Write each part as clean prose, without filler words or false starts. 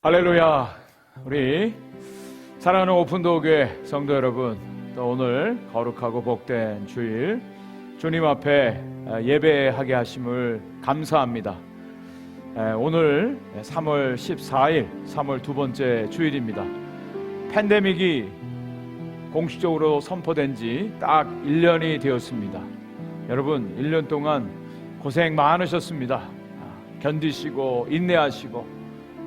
할렐루야. 우리 사랑하는 오픈도어교회 성도 여러분, 또 오늘 거룩하고 복된 주일 주님 앞에 예배하게 하심을 감사합니다. 오늘 3월 14일 3월 두 번째 주일입니다. 팬데믹이 공식적으로 선포된 지 딱 1년이 되었습니다. 여러분 1년 동안 고생 많으셨습니다. 견디시고 인내하시고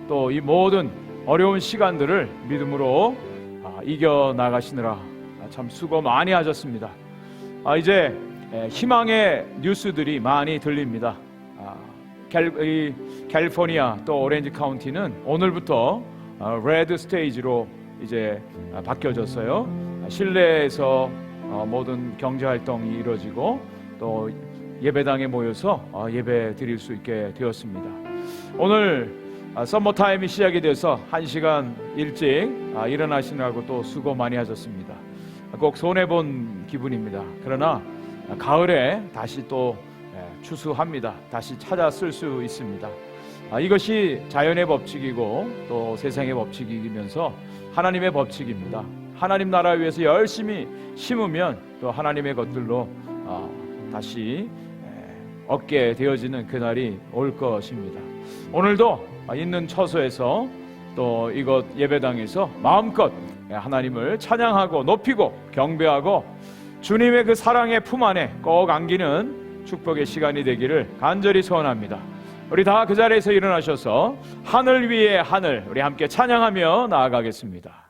또 이 모든 어려운 시간들을 믿음으로 이겨나가시느라 참 수고 많이 하셨습니다. 이제 희망의 뉴스들이 많이 들립니다. 캘리포니아 또 오렌지 카운티는 오늘부터 레드 스테이지로 이제 바뀌어졌어요. 실내에서 모든 경제활동이 이루어지고 또 예배당에 모여서 예배 드릴 수 있게 되었습니다. 오늘 서머타임이 시작이 돼서 1시간 일찍 일어나시느라고 또 수고 많이 하셨습니다. 꼭 손해본 기분입니다. 그러나 가을에 다시 또 추수합니다. 다시 찾아 쓸 수 있습니다. 이것이 자연의 법칙이고 또 세상의 법칙이면서 하나님의 법칙입니다. 하나님 나라 위해서 열심히 심으면 또 하나님의 것들로 다시 얻게 되어지는 그날이 올 것입니다. 오늘도 있는 처소에서 또 이곳 예배당에서 마음껏 하나님을 찬양하고 높이고 경배하고 주님의 그 사랑의 품 안에 꼭 안기는 축복의 시간이 되기를 간절히 소원합니다. 우리 다 그 자리에서 일어나셔서 하늘 위에 하늘 우리 함께 찬양하며 나아가겠습니다.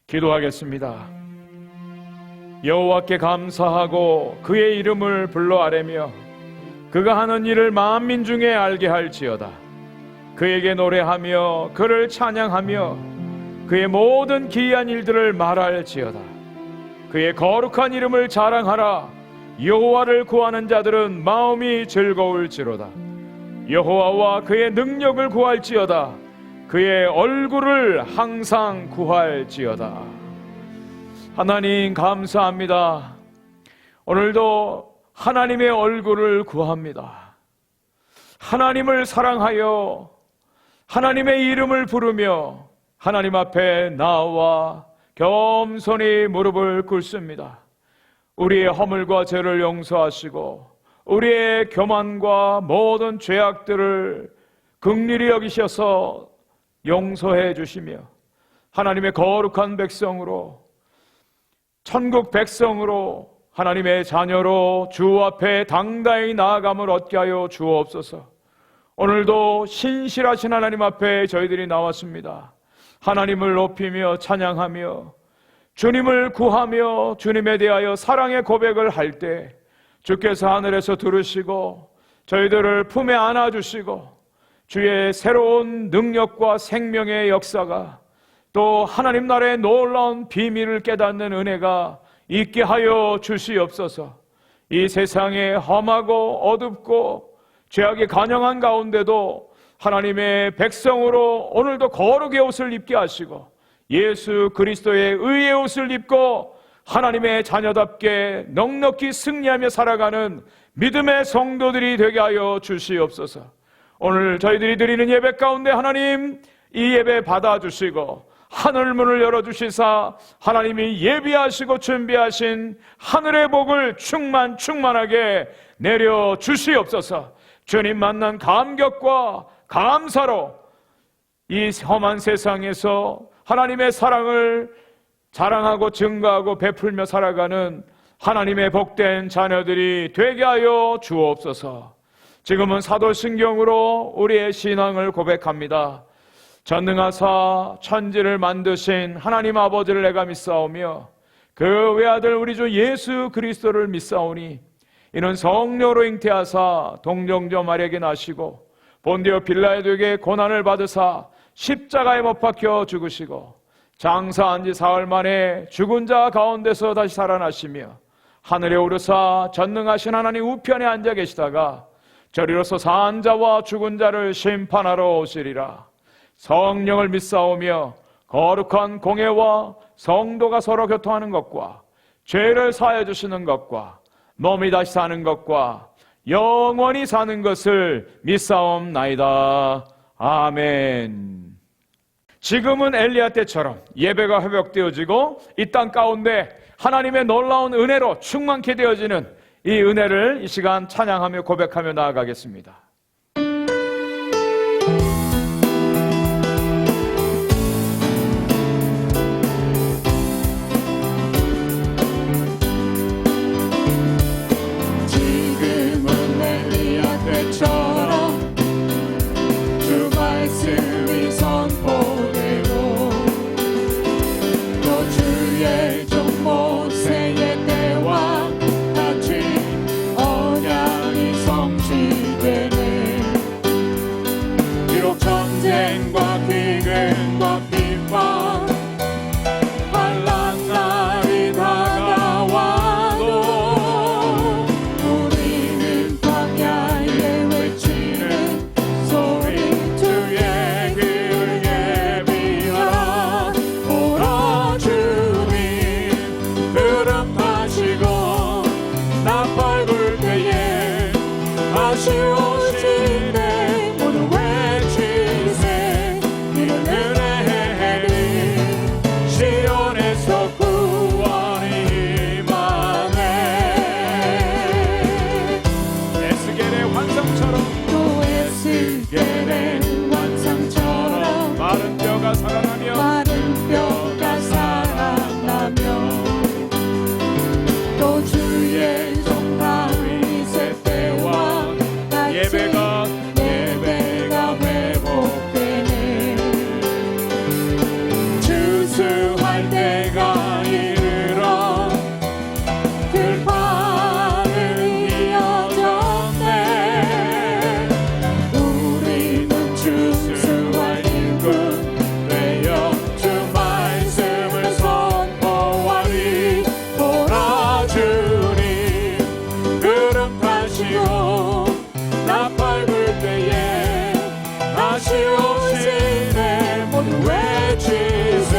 기도하겠습니다. 여호와께 감사하고 그의 이름을 불러 아뢰며 그가 하는 일을 만민 중에 알게 할지어다. 그에게 노래하며 그를 찬양하며 그의 모든 기이한 일들을 말할지어다. 그의 거룩한 이름을 자랑하라. 여호와를 구하는 자들은 마음이 즐거울지로다. 여호와와 그의 능력을 구할지어다. 그의 얼굴을 항상 구할지어다. 하나님 감사합니다. 오늘도 하나님의 얼굴을 구합니다. 하나님을 사랑하여 하나님의 이름을 부르며 하나님 앞에 나와 겸손히 무릎을 꿇습니다. 우리의 허물과 죄를 용서하시고 우리의 교만과 모든 죄악들을 긍휼히 여기셔서 용서해 주시며 하나님의 거룩한 백성으로, 천국 백성으로, 하나님의 자녀로 주 앞에 당당히 나아감을 얻게 하여 주옵소서. 오늘도 신실하신 하나님 앞에 저희들이 나왔습니다. 하나님을 높이며 찬양하며 주님을 구하며 주님에 대하여 사랑의 고백을 할 때 주께서 하늘에서 들으시고 저희들을 품에 안아주시고 주의 새로운 능력과 생명의 역사가, 또 하나님 나라의 놀라운 비밀을 깨닫는 은혜가 있게 하여 주시옵소서. 이 세상에 험하고 어둡고 죄악이 간영한 가운데도 하나님의 백성으로 오늘도 거룩의 옷을 입게 하시고 예수 그리스도의 의의 옷을 입고 하나님의 자녀답게 넉넉히 승리하며 살아가는 믿음의 성도들이 되게 하여 주시옵소서. 오늘 저희들이 드리는 예배 가운데 하나님, 이 예배 받아주시고 하늘문을 열어주시사 하나님이 예비하시고 준비하신 하늘의 복을 충만하게 내려주시옵소서. 주님 만난 감격과 감사로 이 험한 세상에서 하나님의 사랑을 자랑하고 증거하고 베풀며 살아가는 하나님의 복된 자녀들이 되게 하여 주옵소서. 지금은 사도신경으로 우리의 신앙을 고백합니다. 전능하사 천지를 만드신 하나님 아버지를 내가 믿사오며 그 외아들 우리 주 예수 그리스도를 믿사오니 이는 성령으로 잉태하사 동정녀 마리아에게 나시고 본디오 빌라도에게 고난을 받으사 십자가에 못 박혀 죽으시고 장사한 지 사흘 만에 죽은 자 가운데서 다시 살아나시며 하늘에 오르사 전능하신 하나님 우편에 앉아 계시다가 저리로서 산 자와 죽은 자를 심판하러 오시리라. 성령을 믿사오며 거룩한 공회와 성도가 서로 교통하는 것과 죄를 사하여 주시는 것과 몸이 다시 사는 것과 영원히 사는 것을 믿사옵나이다. 아멘. 지금은 엘리야 때처럼 예배가 회복되어지고 이 땅 가운데 하나님의 놀라운 은혜로 충만케 되어지는 이 은혜를 이 시간 찬양하며 고백하며 나아가겠습니다. 지금은 엘리야 때처럼 주 말씀이 선포되고 또 주의 종 모세의 때와 같이 언약이 성취되네. 비록 전쟁과 기근과 비방 환난 날이 다가와도 우리는 광야에 외치는 소리 주의 길을 예비하라. 오라 주님 구름 타시고 나팔 불 때에 다시 오시네. 모두 외치세 이는 은혜니 시온에서 구원이 임하네. 에스겔의 환상처럼 또 에스겔의 환상처럼 마른 뼈가 살아나며 마른 뼈가 살아나며 또 주의 종 다윗의 때와 같이 예배가 회복되네. 추수할 때가 이르러 들판은 이어졌네. 우리는 추수할 일꾼 되어 주 말씀을 선포하리. 오라 주님 구름 타시고 나팔 불 때에 다시 오시네. 모두 외치세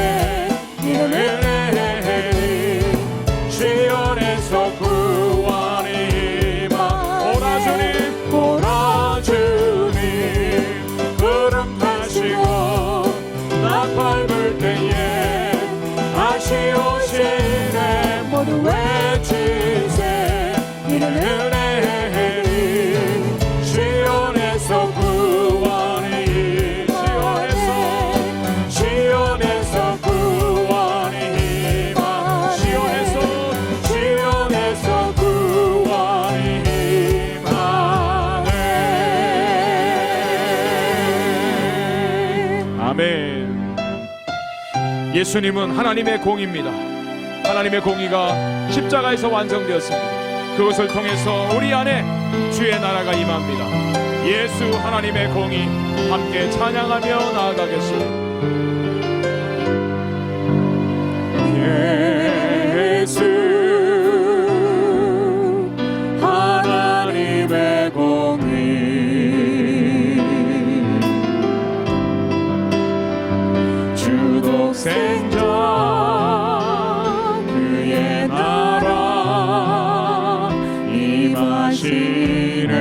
이는 은혜니 시온에서 구원이 임하. 오라 주님 오라 주님 구름 타시고 나팔 불 때에 다시 오시네. 모두 외치세 이는 은혜니 시온에서 구원이 시온에서 아멘. 예수님은 하나님의 공의입니다. 하나님의 공의가 십자가에서 완성되었습니다. 그것을 통해서 우리 안에 주의 나라가 임합니다. 예수 하나님의 공의 함께 찬양하며 나아가겠습니다. 예수 하나님의 공의 주 독생자 그의 나라 임하시네.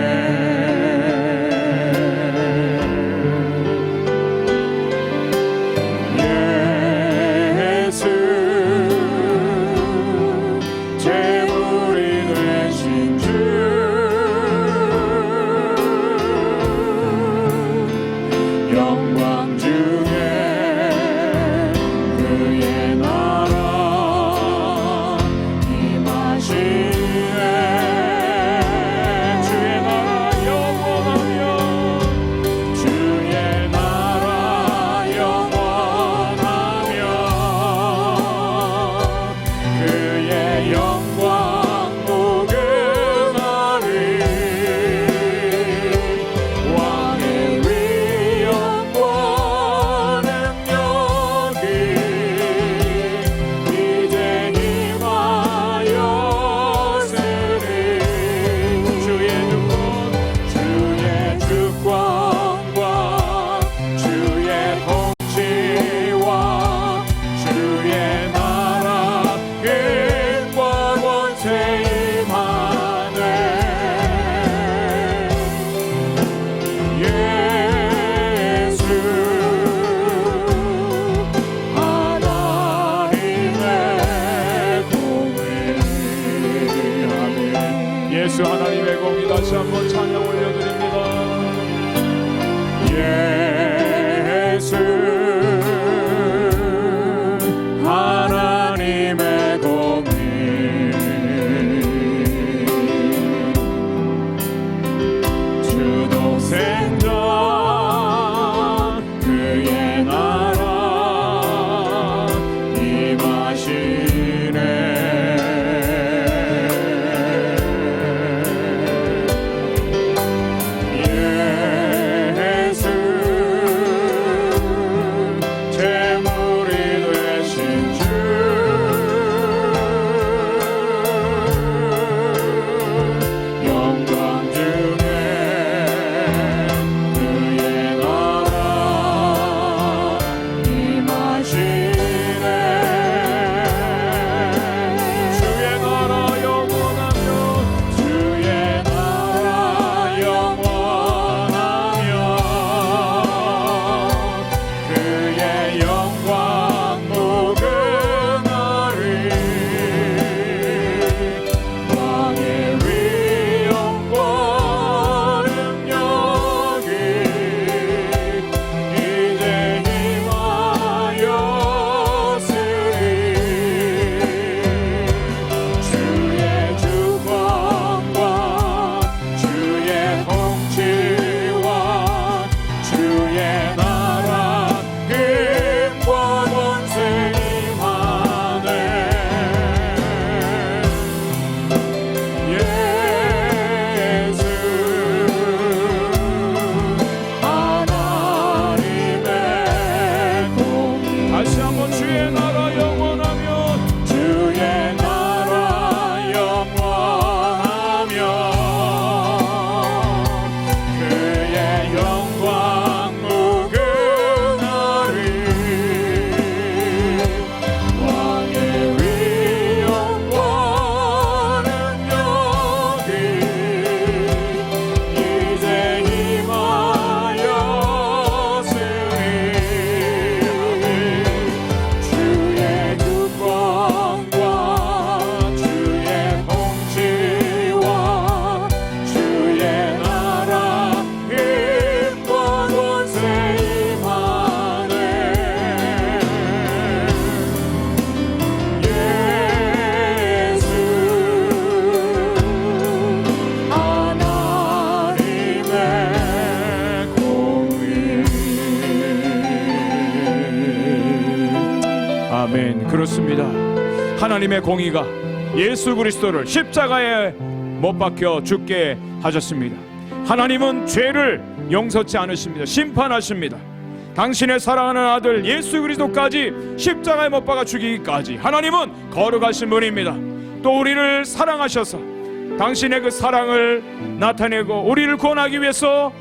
예수 하나님의 공의 다시 한번 찬양 올려드립니다. 예수 하나님의 공의 주 독생자 그의 나라 임하시네. 하나님의 공의가 예수 그리스도를 십자가에 못 박혀 죽게 하셨습니다. 하나님은 죄를 용서치 않으십니다. 심판하십니다. 당신의 사랑하는 아들 예수 그리스도까지 십자가에 못 박아 죽이기까지 하나님은 거룩하신 분입니다. 또 우리를 사랑하셔서 당신의 그 사랑을 나타내고 우리를 구원하기 위해서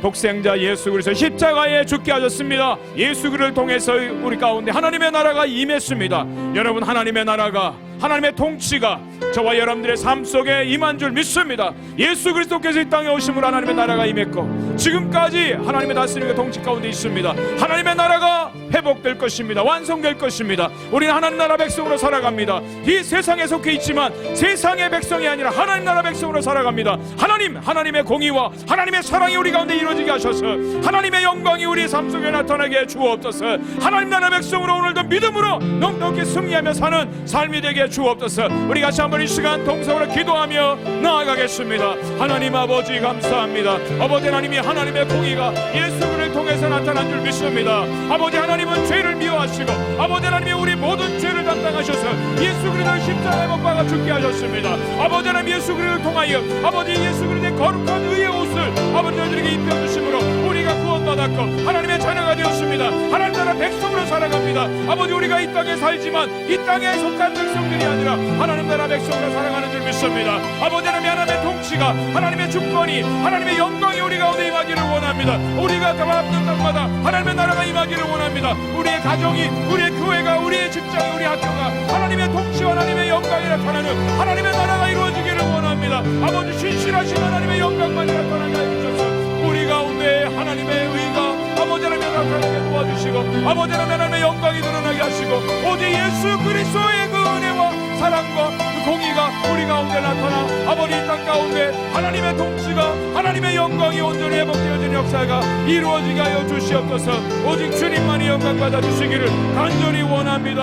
독생자 예수 그리스도 십자가에 죽게 하셨습니다. 예수 그리스도를 통해서 우리 가운데 하나님의 나라가 임했습니다. 여러분, 하나님의 나라가, 하나님의 통치가 저와 여러분들의 삶 속에 임한 줄 믿습니다. 예수 그리스도께서 이 땅에 오심으로 하나님의 나라가 임했고 지금까지 하나님의 다스림과 통치 가운데 있습니다. 하나님의 나라가 회복될 것입니다. 완성될 것입니다. 우리는 하나님 나라 백성으로 살아갑니다. 이 세상에 속해 있지만 세상의 백성이 아니라 하나님 나라 백성으로 살아갑니다. 하나님의 공의와 하나님의 사랑이 우리 가운데 이루어지게 하셔서 하나님의 영광이 우리의 삶 속에 나타나게 해 주옵소서. 하나님 나라 백성으로 오늘도 믿음으로 넉넉히 승리하며 사는 삶이 되게 해 주옵소서. 우리 같이 한번 이 시간 동성으로 기도하며 나아가겠습니다. 하나님 아버지 감사합니다. 아버지 하나님이 하나님의 공의가 예수 그리스도를 통해서 나타난 줄 믿습니다. 아버지 하나님은 죄를 미워하시고 아버지 하나님이 우리 모든 죄를 담당하셔서 예수 그리스도를 십자가에 못 박아 죽게 하셨습니다. 아버지 하나님 예수 그리스도를 통하여 아버지 예수 그리스도의 거룩한 의의 옷을 아버지 저들에게 입혀주심으로 우리가 구원받았고 하나님의 자녀가 되었습니다. 하나님 나라 백성으로 살아갑니다. 아버지 우리가 이 땅에 살지만 이 땅에 속한 백성들이 아니라 하나님 나라 백성으로 살아가는 줄 믿습니다. 아버지 하나님의 통치가 하나님의 주권이 하나님의 영광이 우리 가운데 임하기를 원합니다. 우리가 가밟는 땅마다 하나님의 나라가 임하기를 원합니다. 우리의 가정이, 우리의 교회가, 우리의 직장이, 우리 학교가 하나님의 통치와 하나님의 영광이 나타나는 하나님의 나라가 이루어지기를 원합니다. 아버지 신실하신 하나님의 영광만이 나타나게 해주셔서 우리 가운데 하나님의 의가 아버지 하나님 나타나게 도와주시고 아버지 하나님의 영광이 드러나게 하시고 오직 예수 그리스도의 그 은혜와 사랑과 그 공의가 우리 가운데 나타나 아버지 이 땅 가운데 하나님의 통치가 하나님의 영광이 온전히 회복되어지는 역사가 이루어지게 하여 주시옵소서. 오직 주님만이 영광 받아 주시기를 간절히 원합니다.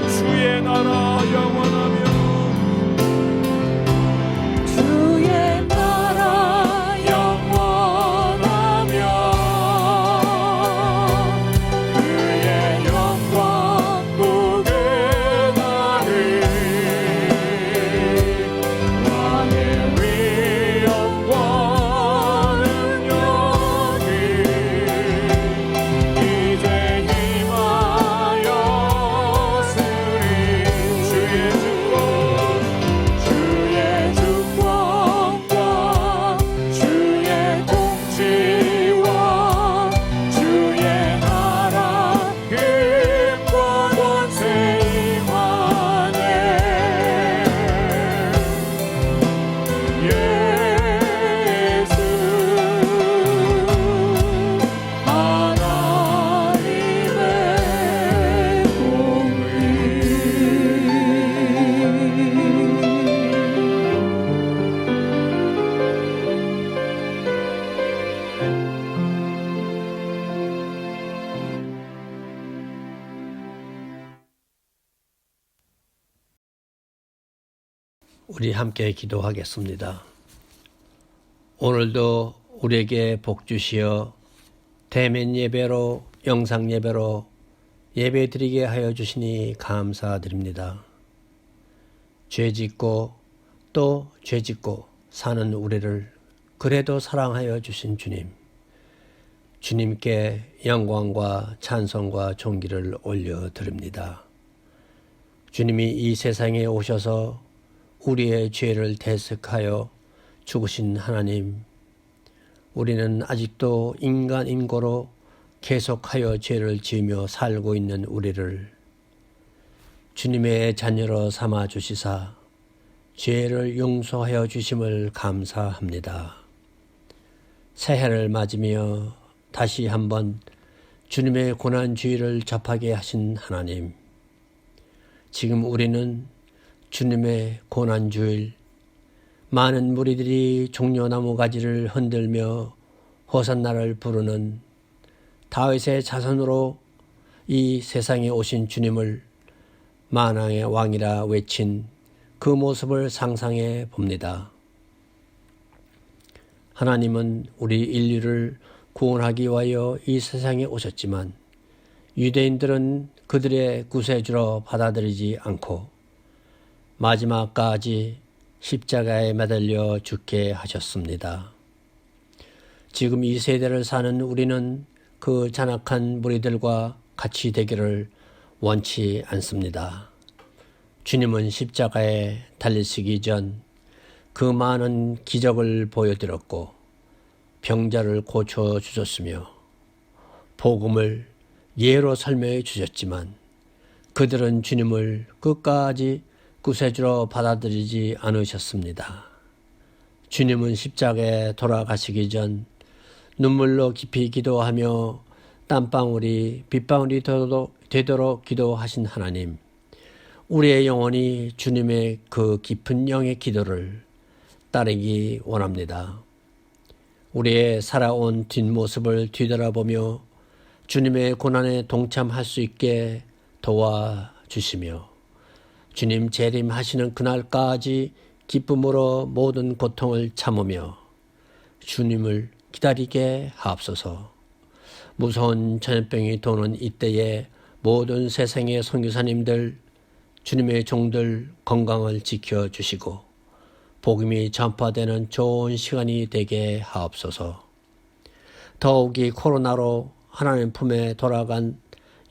주의 나라 영원하며 주의 나라 영원하며 그의 영광 무궁하리 왕의 위엄과 능력이 이제 임하였으리 주의 주권과 주의 통치와 주의 나라 힘과 권세 임하네. 예수 하나님의 우리 함께 기도하겠습니다. 오늘도 우리에게 복 주시어 대면 예배로 영상 예배로 예배 드리게 하여 주시니 감사드립니다. 죄짓고 또 죄짓고 사는 우리를 그래도 사랑하여 주신 주님, 주님께 영광과 찬송과 존귀를 올려드립니다. 주님이 이 세상에 오셔서 우리의 죄를 대속하여 죽으신 하나님, 우리는 아직도 인간인고로 계속하여 죄를 지으며 살고 있는 우리를 주님의 자녀로 삼아 주시사 죄를 용서하여 주심을 감사합니다. 새해를 맞으며 다시 한번 주님의 고난주의를 접하게 하신 하나님, 지금 우리는 주님의 고난주일, 많은 무리들이 종려나무 가지를 흔들며 호산나를 부르는 다윗의 자손으로 이 세상에 오신 주님을 만왕의 왕이라 외친 그 모습을 상상해 봅니다. 하나님은 우리 인류를 구원하기 위하여 이 세상에 오셨지만 유대인들은 그들의 구세주로 받아들이지 않고 마지막까지 십자가에 매달려 죽게 하셨습니다. 지금 이 세대를 사는 우리는 그 잔악한 무리들과 같이 되기를 원치 않습니다. 주님은 십자가에 달리시기 전 그 많은 기적을 보여드렸고 병자를 고쳐주셨으며 복음을 예로 설명해 주셨지만 그들은 주님을 끝까지 구세주로 받아들이지 않으셨습니다. 주님은 십자가에 돌아가시기 전 눈물로 깊이 기도하며 땀방울이 빗방울이 되도록 기도하신 하나님, 우리의 영혼이 주님의 그 깊은 영의 기도를 따르기 원합니다. 우리의 살아온 뒷모습을 뒤돌아보며 주님의 고난에 동참할 수 있게 도와주시며 주님 재림하시는 그날까지 기쁨으로 모든 고통을 참으며 주님을 기다리게 하옵소서. 무서운 전염병이 도는 이때에 모든 세상의 선교사님들, 주님의 종들 건강을 지켜주시고 복음이 전파되는 좋은 시간이 되게 하옵소서. 더욱이 코로나로 하나님 품에 돌아간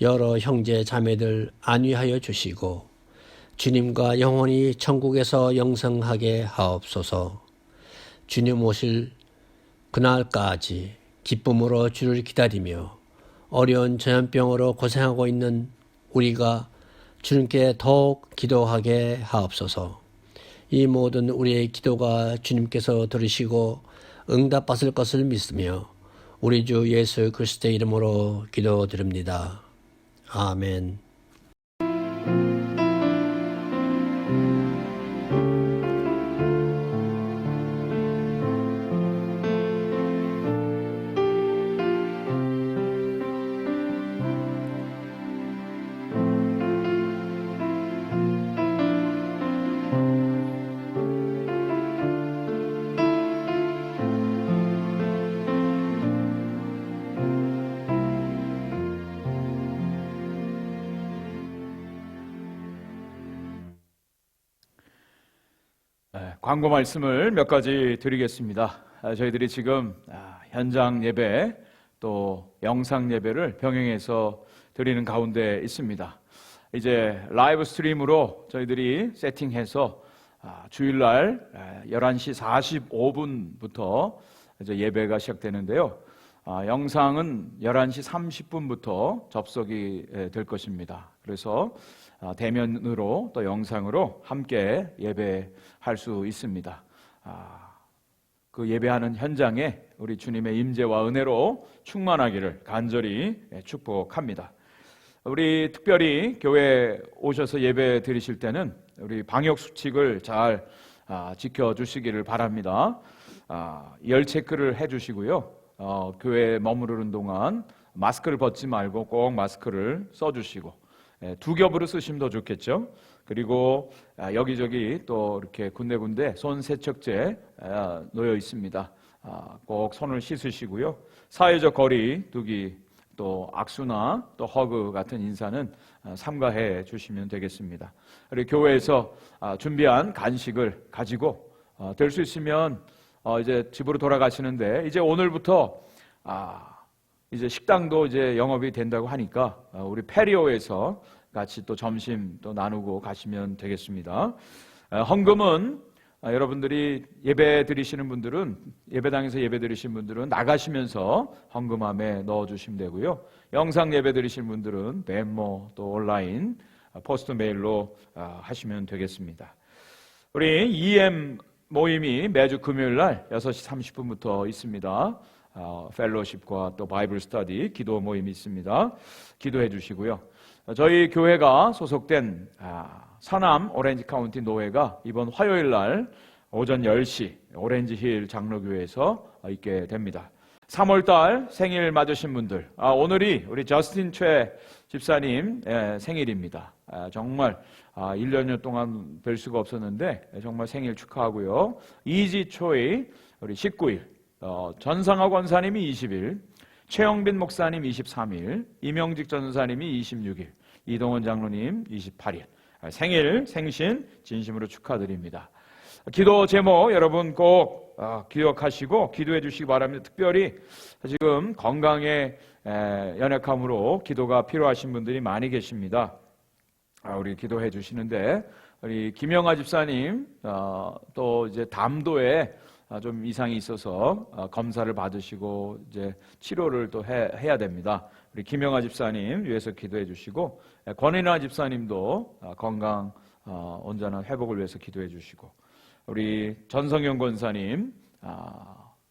여러 형제 자매들 안위하여 주시고 주님과 영원히 천국에서 영생하게 하옵소서. 주님 오실 그날까지 기쁨으로 주를 기다리며 어려운 전염병으로 고생하고 있는 우리가 주님께 더욱 기도하게 하옵소서. 이 모든 우리의 기도가 주님께서 들으시고 응답받을 것을 믿으며 우리 주 예수 그리스도의 이름으로 기도드립니다. 아멘. 광고 말씀을 몇 가지 드리겠습니다. 저희들이 지금 현장 예배 또 영상 예배를 병행해서 드리는 가운데 있습니다. 이제 라이브 스트림으로 저희들이 세팅해서 주일날 11시 45분부터 이제 예배가 시작되는데요. 영상은 11시 30분부터 접속이 될 것입니다. 그래서 대면으로 또 영상으로 함께 예배할 수 있습니다. 그 예배하는 현장에 우리 주님의 임재와 은혜로 충만하기를 간절히 축복합니다. 우리 특별히 교회 오셔서 예배 드리실 때는 우리 방역 수칙을 잘 지켜주시기를 바랍니다. 열 체크를 해주시고요. 교회에 머무르는 동안 마스크를 벗지 말고 꼭 마스크를 써주시고 두 겹으로 쓰시면 더 좋겠죠. 그리고 여기저기 또 이렇게 군데군데 손 세척제 놓여 있습니다. 꼭 손을 씻으시고요. 사회적 거리 두기, 또 악수나 또 허그 같은 인사는 삼가해 주시면 되겠습니다. 그리고 교회에서 준비한 간식을 가지고 될 수 있으면 이제 집으로 돌아가시는데 이제 오늘부터 이제 식당도 이제 영업이 된다고 하니까 우리 페리오에서 같이 또 점심 또 나누고 가시면 되겠습니다. 헌금은 여러분들이 예배 드리시는 분들은 예배당에서 예배 드리신 분들은 나가시면서 헌금함에 넣어주시면 되고요. 영상 예배 드리신 분들은 멤버 또 온라인 포스트 메일로 하시면 되겠습니다. 우리 EM 모임이 매주 금요일 날 6시 30분부터 있습니다. 펠로십과 또 바이블 스터디 기도 모임이 있습니다. 기도해 주시고요. 저희 교회가 소속된 서남 오렌지 카운티 노회가 이번 화요일 날 오전 10시 오렌지 힐 장로교회에서 있게 됩니다. 3월달 생일 맞으신 분들, 오늘이 우리 저스틴 최 집사님 생일입니다. 정말 1년 동안 뵐 수가 없었는데 정말 생일 축하하고요. 이지 초이 우리 19일, 전상화 권사님이 20일, 최영빈 목사님 23일, 이명직 전사님이 26일, 이동원 장로님 28일. 생신 진심으로 축하드립니다. 기도 제목 여러분 꼭 기억하시고 기도해 주시기 바랍니다. 특별히 지금 건강에 연약함으로 기도가 필요하신 분들이 많이 계십니다. 우리 기도해 주시는데, 우리 김영아 집사님 또 이제 담도에 좀 이상이 있어서 검사를 받으시고 이제 치료를 또 해야 됩니다. 우리 김영아 집사님 위해서 기도해 주시고, 권인아 집사님도 건강 온전한 회복을 위해서 기도해 주시고, 우리 전성영 권사님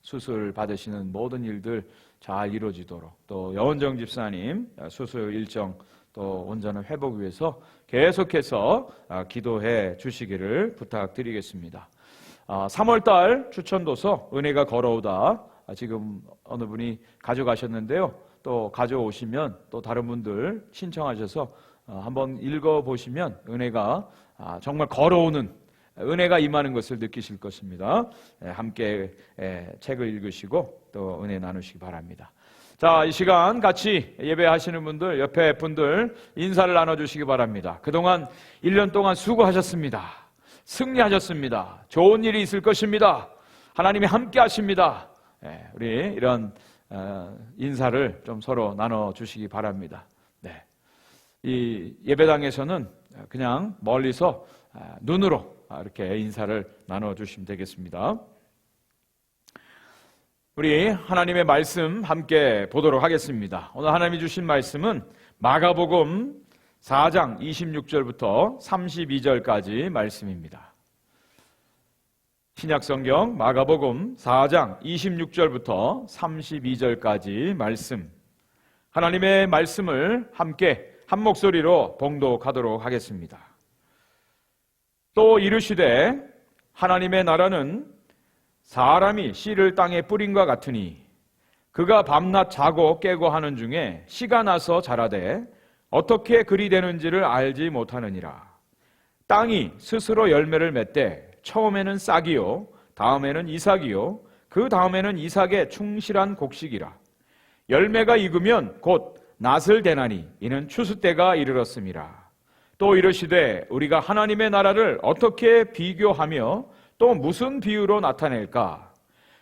수술 받으시는 모든 일들 잘 이루어지도록, 또 여원정 집사님 수술 일정 또 온전한 회복 위해서 계속해서 기도해 주시기를 부탁드리겠습니다. 3월달 추천도서 은혜가 걸어오다, 지금 어느 분이 가져가셨는데요. 또 가져오시면 또 다른 분들 신청하셔서 한번 읽어보시면 은혜가 정말 걸어오는 은혜가 임하는 것을 느끼실 것입니다. 함께 책을 읽으시고 또 은혜 나누시기 바랍니다. 자, 이 시간 같이 예배하시는 분들, 옆에 분들 인사를 나눠주시기 바랍니다. 그동안 1년 동안 수고하셨습니다. 승리하셨습니다. 좋은 일이 있을 것입니다. 하나님이 함께 하십니다. 우리 이런 인사를 좀 서로 나눠주시기 바랍니다. 네. 이 예배당에서는 그냥 멀리서 눈으로 이렇게 인사를 나눠주시면 되겠습니다. 우리 하나님의 말씀 함께 보도록 하겠습니다. 오늘 하나님이 주신 말씀은 마가복음 4장 26절부터 32절까지 말씀입니다. 신약성경 마가복음 4장 26절부터 32절까지 말씀, 하나님의 말씀을 함께 한 목소리로 봉독하도록 하겠습니다. 또 이르시되 하나님의 나라는 사람이 씨를 땅에 뿌린과 같으니 그가 밤낮 자고 깨고 하는 중에 씨가 나서 자라되 어떻게 그리 되는지를 알지 못하느니라. 땅이 스스로 열매를 맺되 처음에는 싹이요 다음에는 이삭이요 그 다음에는 이삭의 충실한 곡식이라. 열매가 익으면 곧 낫을 대나니 이는 추수 때가 이르렀음이라. 또 이르시되 우리가 하나님의 나라를 어떻게 비교하며 또 무슨 비유로 나타낼까?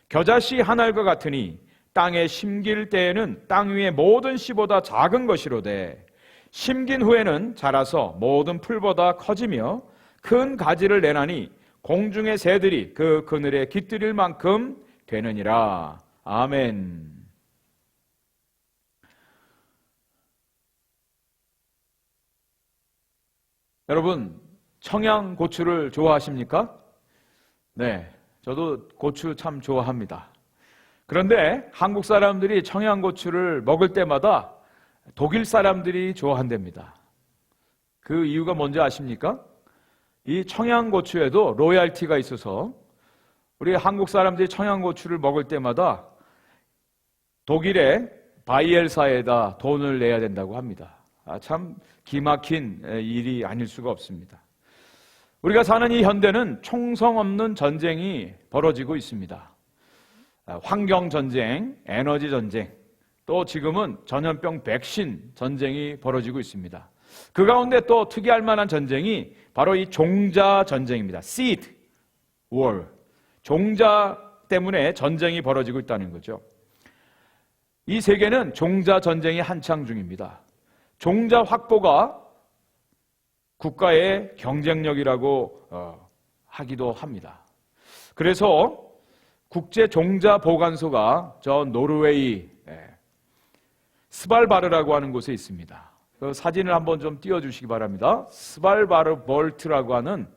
겨자씨 한 알과 같으니 땅에 심길 때에는 땅 위의 모든 씨보다 작은 것이로되 심긴 후에는 자라서 모든 풀보다 커지며 큰 가지를 내나니 공중의 새들이 그 그늘에 깃들일 만큼 되느니라. 아멘. 여러분, 청양고추를 좋아하십니까? 네, 저도 고추 참 좋아합니다. 그런데 한국 사람들이 청양고추를 먹을 때마다 독일 사람들이 좋아한답니다. 그 이유가 뭔지 아십니까? 이 청양고추에도 로얄티가 있어서 우리 한국 사람들이 청양고추를 먹을 때마다 독일의 바이엘사에다 돈을 내야 된다고 합니다. 참 기막힌 일이 아닐 수가 없습니다. 우리가 사는 이 현대는 총성 없는 전쟁이 벌어지고 있습니다. 환경전쟁, 에너지전쟁, 또 지금은 전염병 백신 전쟁이 벌어지고 있습니다. 그 가운데 또 특이할 만한 전쟁이 바로 이 종자 전쟁입니다. Seed War. 종자 때문에 전쟁이 벌어지고 있다는 거죠. 이 세계는 종자 전쟁이 한창 중입니다. 종자 확보가 국가의 경쟁력이라고 하기도 합니다. 그래서 국제 종자 보관소가 저 노르웨이 스발바르라고 하는 곳에 있습니다. 그 사진을 한번 좀 띄워주시기 바랍니다. 스발바르 볼트라고 하는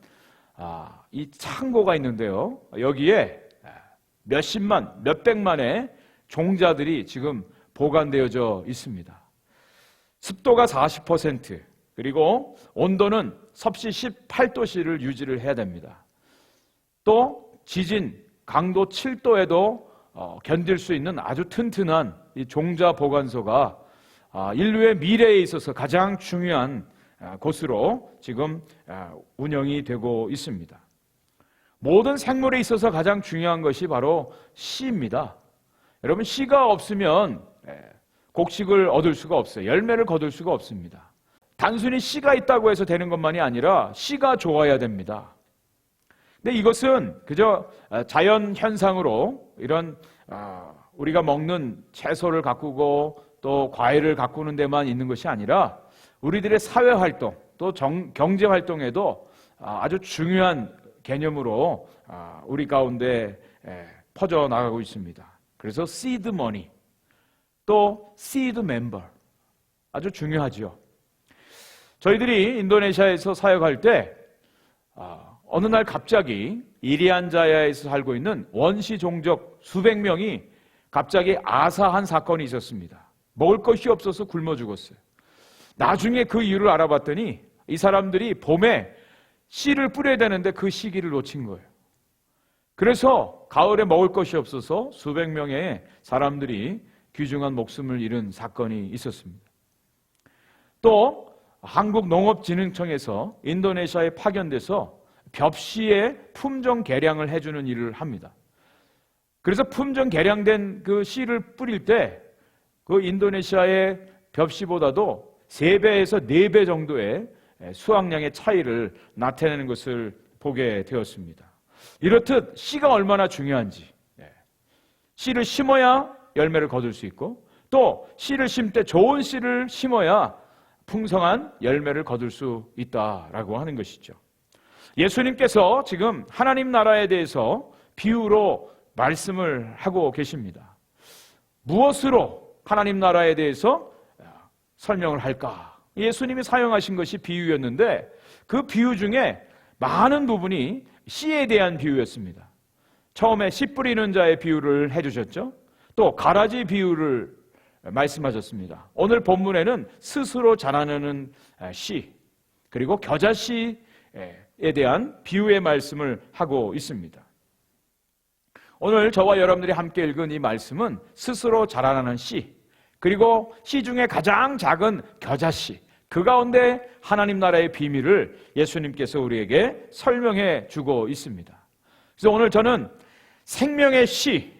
이 창고가 있는데요. 여기에 몇십만, 몇백만의 종자들이 지금 보관되어져 있습니다. 습도가 40%, 그리고 온도는 섭씨 18도씨를 유지를 해야 됩니다. 또 지진, 강도 7도에도 견딜 수 있는 아주 튼튼한 이 종자 보관소가 인류의 미래에 있어서 가장 중요한 곳으로 지금 운영이 되고 있습니다. 모든 생물에 있어서 가장 중요한 것이 바로 씨입니다. 여러분, 씨가 없으면 곡식을 얻을 수가 없어요. 열매를 거둘 수가 없습니다. 단순히 씨가 있다고 해서 되는 것만이 아니라 씨가 좋아야 됩니다. 근데 이것은 그저 자연 현상으로 이런 우리가 먹는 채소를 가꾸고 또 과일을 가꾸는 데만 있는 것이 아니라 우리들의 사회 활동 또 경제 활동에도 아주 중요한 개념으로 우리 가운데 퍼져 나가고 있습니다. 그래서 seed money 또 seed member 아주 중요하지요. 저희들이 인도네시아에서 사역할 때 어느 날 갑자기 이리안자야에서 살고 있는 원시 종족 수백 명이 갑자기 아사한 사건이 있었습니다. 먹을 것이 없어서 굶어 죽었어요. 나중에 그 이유를 알아봤더니 이 사람들이 봄에 씨를 뿌려야 되는데 그 시기를 놓친 거예요. 그래서 가을에 먹을 것이 없어서 수백 명의 사람들이 귀중한 목숨을 잃은 사건이 있었습니다. 또 한국농업진흥청에서 인도네시아에 파견돼서 벽씨의 품종 개량을 해주는 일을 합니다. 그래서 품종 개량된 그 씨를 뿌릴 때 그 인도네시아의 벽씨보다도 3배에서 4배 정도의 수확량의 차이를 나타내는 것을 보게 되었습니다. 이렇듯 씨가 얼마나 중요한지, 씨를 심어야 열매를 거둘 수 있고 또 씨를 심을 때 좋은 씨를 심어야 풍성한 열매를 거둘 수 있다라고 하는 것이죠. 예수님께서 지금 하나님 나라에 대해서 비유로 말씀을 하고 계십니다. 무엇으로 하나님 나라에 대해서 설명을 할까? 예수님이 사용하신 것이 비유였는데 그 비유 중에 많은 부분이 씨에 대한 비유였습니다. 처음에 씨 뿌리는 자의 비유를 해주셨죠. 또 가라지 비유를 말씀하셨습니다. 오늘 본문에는 스스로 자라나는 씨 그리고 겨자씨에 대한 비유의 말씀을 하고 있습니다. 오늘 저와 여러분들이 함께 읽은 이 말씀은 스스로 자라나는 씨 그리고 씨 중에 가장 작은 겨자씨 그 가운데 하나님 나라의 비밀을 예수님께서 우리에게 설명해 주고 있습니다. 그래서 오늘 저는 생명의 씨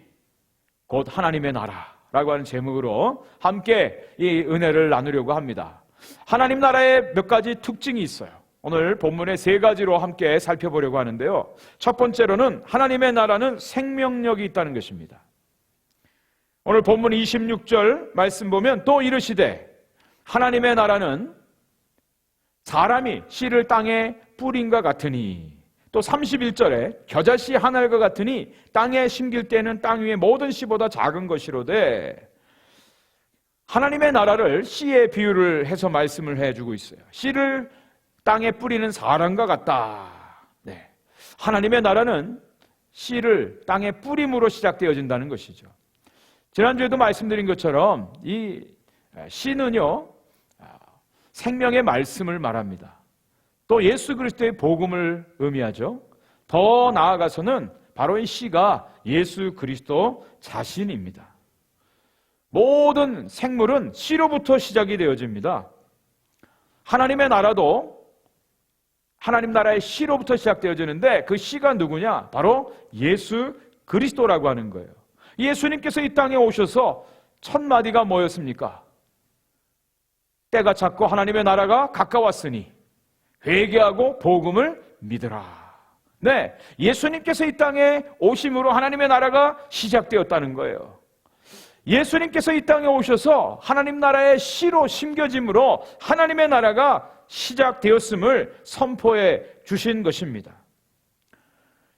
곧 하나님의 나라라고 하는 제목으로 함께 이 은혜를 나누려고 합니다. 하나님 나라의 몇 가지 특징이 있어요. 오늘 본문의 3가지로 함께 살펴보려고 하는데요. 첫 번째로는 하나님의 나라는 생명력이 있다는 것입니다. 오늘 본문 26절 말씀 보면 또 이르시되 하나님의 나라는 사람이 씨를 땅에 뿌린과 같으니 또 31절에 겨자씨 한 알과 같으니 땅에 심길 때는 땅 위의 모든 씨보다 작은 것이로되 하나님의 나라를 씨의 비유를 해서 말씀을 해주고 있어요. 씨를 땅에 뿌리는 사람과 같다. 하나님의 나라는 씨를 땅에 뿌림으로 시작되어진다는 것이죠. 지난주에도 말씀드린 것처럼 이 씨는요 생명의 말씀을 말합니다. 또 예수 그리스도의 복음을 의미하죠. 더 나아가서는 바로 이 씨가 예수 그리스도 자신입니다. 모든 생물은 씨로부터 시작이 되어집니다. 하나님의 나라도 하나님 나라의 씨로부터 시작되어지는데 그 씨가 누구냐? 바로 예수 그리스도라고 하는 거예요. 예수님께서 이 땅에 오셔서 첫 마디가 뭐였습니까? 때가 찼고 하나님의 나라가 가까웠으니 회개하고 복음을 믿으라. 네, 예수님께서 이 땅에 오심으로 하나님의 나라가 시작되었다는 거예요. 예수님께서 이 땅에 오셔서 하나님 나라의 씨로 심겨짐으로 하나님의 나라가 시작되었음을 선포해 주신 것입니다.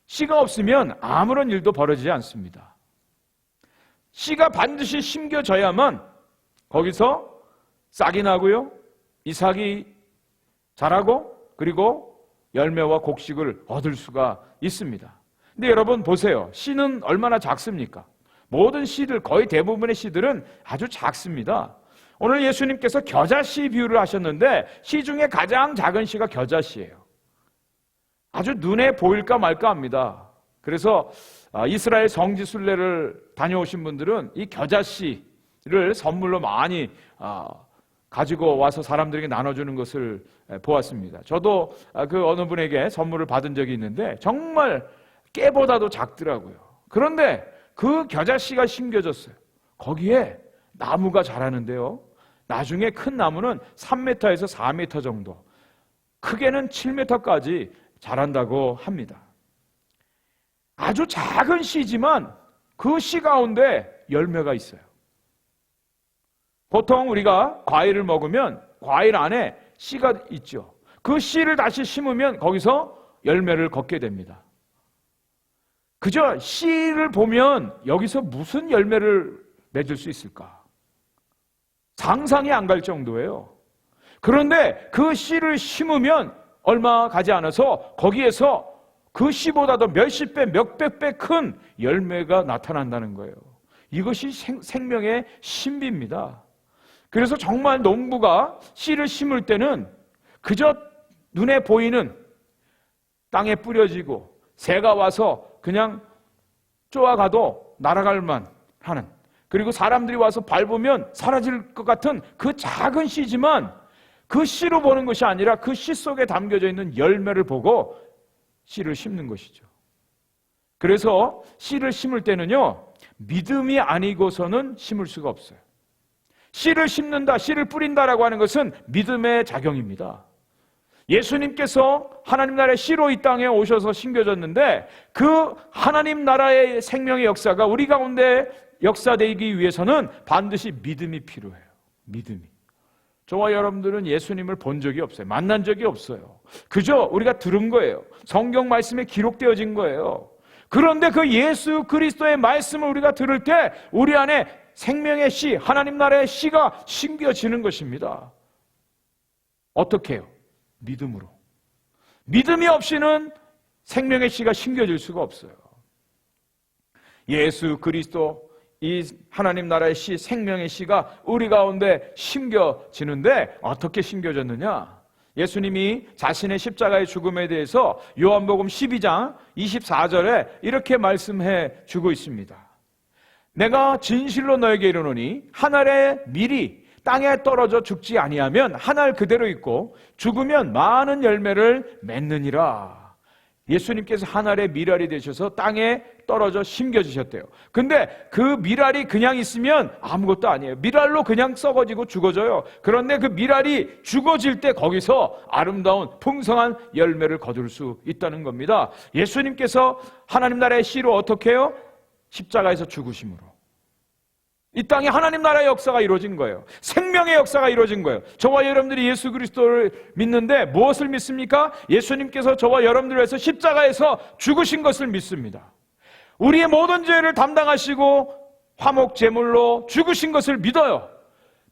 씨가 없으면 아무런 일도 벌어지지 않습니다. 씨가 반드시 심겨져야만 거기서 싹이 나고요, 이삭이 자라고 그리고 열매와 곡식을 얻을 수가 있습니다. 근데 여러분 보세요. 씨는 얼마나 작습니까? 모든 씨들, 거의 대부분의 씨들은 아주 작습니다. 오늘 예수님께서 겨자씨 비유를 하셨는데 씨 중에 가장 작은 씨가 겨자씨예요. 아주 눈에 보일까 말까 합니다. 그래서 이스라엘 성지순례를 다녀오신 분들은 이 겨자씨를 선물로 많이 가지고 와서 사람들에게 나눠주는 것을 보았습니다. 저도 그 어느 분에게 선물을 받은 적이 있는데 정말 깨보다도 작더라고요. 그런데 그 겨자씨가 심겨졌어요. 거기에 나무가 자라는데요, 나중에 큰 나무는 3m에서 4m 정도, 크게는 7m까지 자란다고 합니다. 아주 작은 씨지만 그 씨 가운데 열매가 있어요. 보통 우리가 과일을 먹으면 과일 안에 씨가 있죠. 그 씨를 다시 심으면 거기서 열매를 걷게 됩니다. 그저 씨를 보면 여기서 무슨 열매를 맺을 수 있을까? 상상이 안 갈 정도예요. 그런데 그 씨를 심으면 얼마 가지 않아서 거기에서 그 씨보다도 몇십 배, 몇백 배 큰 열매가 나타난다는 거예요. 이것이 생명의 신비입니다. 그래서 정말 농부가 씨를 심을 때는 그저 눈에 보이는 땅에 뿌려지고 새가 와서 그냥 쪼아가도 날아갈 만하는, 그리고 사람들이 와서 밟으면 사라질 것 같은 그 작은 씨지만 그 씨로 보는 것이 아니라 그 씨 속에 담겨져 있는 열매를 보고 씨를 심는 것이죠. 그래서 씨를 심을 때는요, 믿음이 아니고서는 심을 수가 없어요. 씨를 심는다, 씨를 뿌린다라고 하는 것은 믿음의 작용입니다. 예수님께서 하나님 나라의 씨로 이 땅에 오셔서 심겨졌는데 그 하나님 나라의 생명의 역사가 우리 가운데 역사되기 위해서는 반드시 믿음이 필요해요. 믿음이. 저와 여러분들은 예수님을 본 적이 없어요. 만난 적이 없어요. 그저 우리가 들은 거예요. 성경 말씀에 기록되어진 거예요. 그런데 그 예수 그리스도의 말씀을 우리가 들을 때 우리 안에 생명의 씨, 하나님 나라의 씨가 심겨지는 것입니다. 어떻게 해요? 믿음으로. 믿음이 없이는 생명의 씨가 심겨질 수가 없어요. 예수 그리스도, 이 하나님 나라의 씨, 생명의 씨가 우리 가운데 심겨지는데 어떻게 심겨졌느냐? 예수님이 자신의 십자가의 죽음에 대해서 요한복음 12장 24절에 이렇게 말씀해 주고 있습니다. 내가 진실로 너에게 이르노니 한 알의 밀이 땅에 떨어져 죽지 아니하면 한 알 그대로 있고 죽으면 많은 열매를 맺느니라. 예수님께서 한 알의 밀알이 되셔서 땅에 떨어져 심겨지셨대요. 근데 그 밀알이 그냥 있으면 아무것도 아니에요. 밀알로 그냥 썩어지고 죽어져요. 그런데 그 밀알이 죽어질 때 거기서 아름다운 풍성한 열매를 거둘 수 있다는 겁니다. 예수님께서 하나님 나라의 씨로 어떻게 해요? 십자가에서 죽으심으로 이 땅에 하나님 나라의 역사가 이루어진 거예요. 생명의 역사가 이루어진 거예요. 저와 여러분들이 예수 그리스도를 믿는데 무엇을 믿습니까? 예수님께서 저와 여러분들을 위해서 십자가에서 죽으신 것을 믿습니다. 우리의 모든 죄를 담당하시고 화목 제물로 죽으신 것을 믿어요.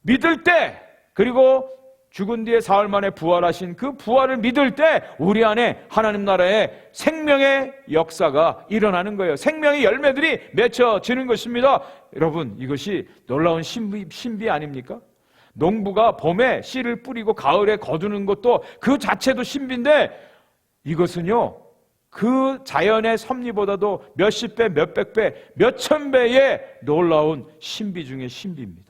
믿을 때, 그리고 죽은 뒤에 사흘 만에 부활하신 그 부활을 믿을 때 우리 안에 하나님 나라의 생명의 역사가 일어나는 거예요. 생명의 열매들이 맺혀지는 것입니다. 여러분, 이것이 놀라운 신비 아닙니까? 농부가 봄에 씨를 뿌리고 가을에 거두는 것도 그 자체도 신비인데 이것은요, 그 자연의 섭리보다도 몇십 배, 몇백 배, 몇천 배의 놀라운 신비 중의 신비입니다.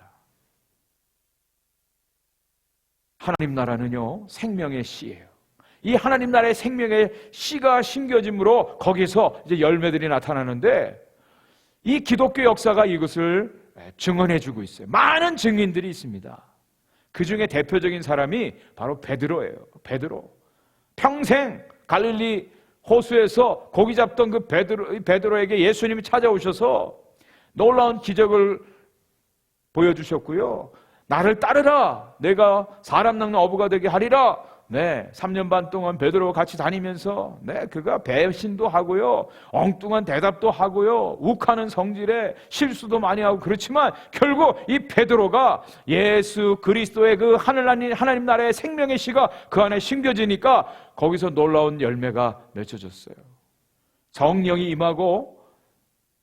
하나님 나라는요, 생명의 씨예요. 이 하나님 나라의 생명의 씨가 심겨짐으로 거기서 이제 열매들이 나타나는데 이 기독교 역사가 이것을 증언해주고 있어요. 많은 증인들이 있습니다. 그 중에 대표적인 사람이 바로 베드로예요. 베드로. 평생 갈릴리 호수에서 고기 잡던 그 베드로에게 예수님이 찾아오셔서 놀라운 기적을 보여주셨고요. 나를 따르라. 내가 사람 낚는 어부가 되게 하리라. 네, 3년 반 동안 베드로와 같이 다니면서 그가 배신도 하고요, 엉뚱한 대답도 하고요, 욱하는 성질에 실수도 많이 하고 그렇지만 결국 이 베드로가 예수 그리스도의 그 하나님 나라의 생명의 씨가 그 안에 심겨지니까 거기서 놀라운 열매가 맺혀졌어요. 성령이 임하고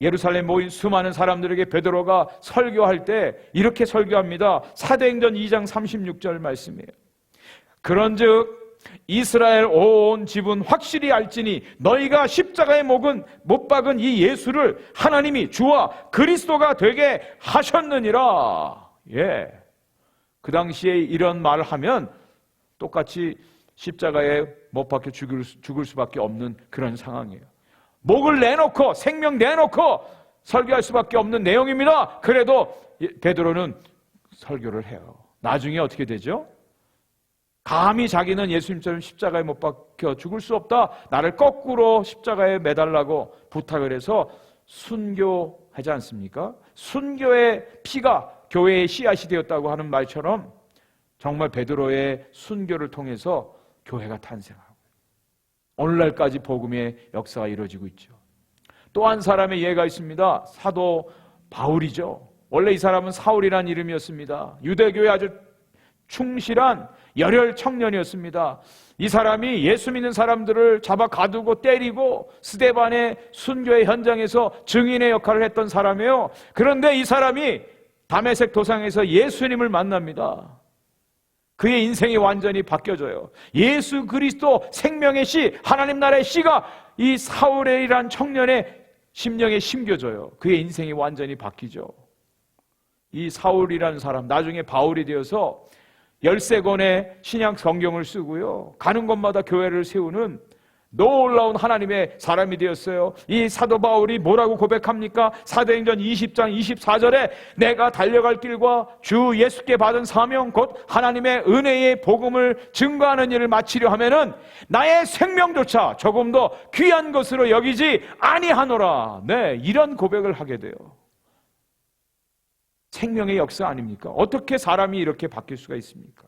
예루살렘 모인 수많은 사람들에게 베드로가 설교할 때 이렇게 설교합니다. 사도행전 2장 36절 말씀이에요. 그런즉 이스라엘 온 집은 확실히 알지니 너희가 십자가에 못 박은 이 예수를 하나님이 주와 그리스도가 되게 하셨느니라. 예. 그 당시에 이런 말을 하면 똑같이 십자가에 못 박혀 죽을 수밖에 없는 그런 상황이에요. 목을 내놓고 생명 내놓고 설교할 수밖에 없는 내용입니다. 그래도 베드로는 설교를 해요. 나중에 어떻게 되죠? 감히 자기는 예수님처럼 십자가에 못 박혀 죽을 수 없다, 나를 거꾸로 십자가에 매달라고 부탁을 해서 순교하지 않습니까? 순교의 피가 교회의 씨앗이 되었다고 하는 말처럼 정말 베드로의 순교를 통해서 교회가 탄생하고 오늘날까지 복음의 역사가 이루어지고 있죠. 또 한 사람의 예가 있습니다. 사도 바울이죠. 원래 이 사람은 사울이라는 이름이었습니다. 유대교에 아주 충실한 열혈 청년이었습니다. 이 사람이 예수 믿는 사람들을 잡아 가두고 때리고 스데반의 순교의 현장에서 증인의 역할을 했던 사람이에요. 그런데 이 사람이 다메섹 도상에서 예수님을 만납니다. 그의 인생이 완전히 바뀌어져요. 예수 그리스도 생명의 씨, 하나님 나라의 씨가 이 사울이란 청년의 심령에 심겨져요. 그의 인생이 완전히 바뀌죠. 이 사울이라는 사람 나중에 바울이 되어서 13권의 신약 성경을 쓰고요, 가는 곳마다 교회를 세우는 놀라운 하나님의 사람이 되었어요. 이 사도 바울이 뭐라고 고백합니까? 사도행전 20장 24절에 내가 달려갈 길과 주 예수께 받은 사명 곧 하나님의 은혜의 복음을 증거하는 일을 마치려 하면은 나의 생명조차 조금 더 귀한 것으로 여기지 아니하노라. 네, 이런 고백을 하게 돼요. 생명의 역사 아닙니까? 어떻게 사람이 이렇게 바뀔 수가 있습니까?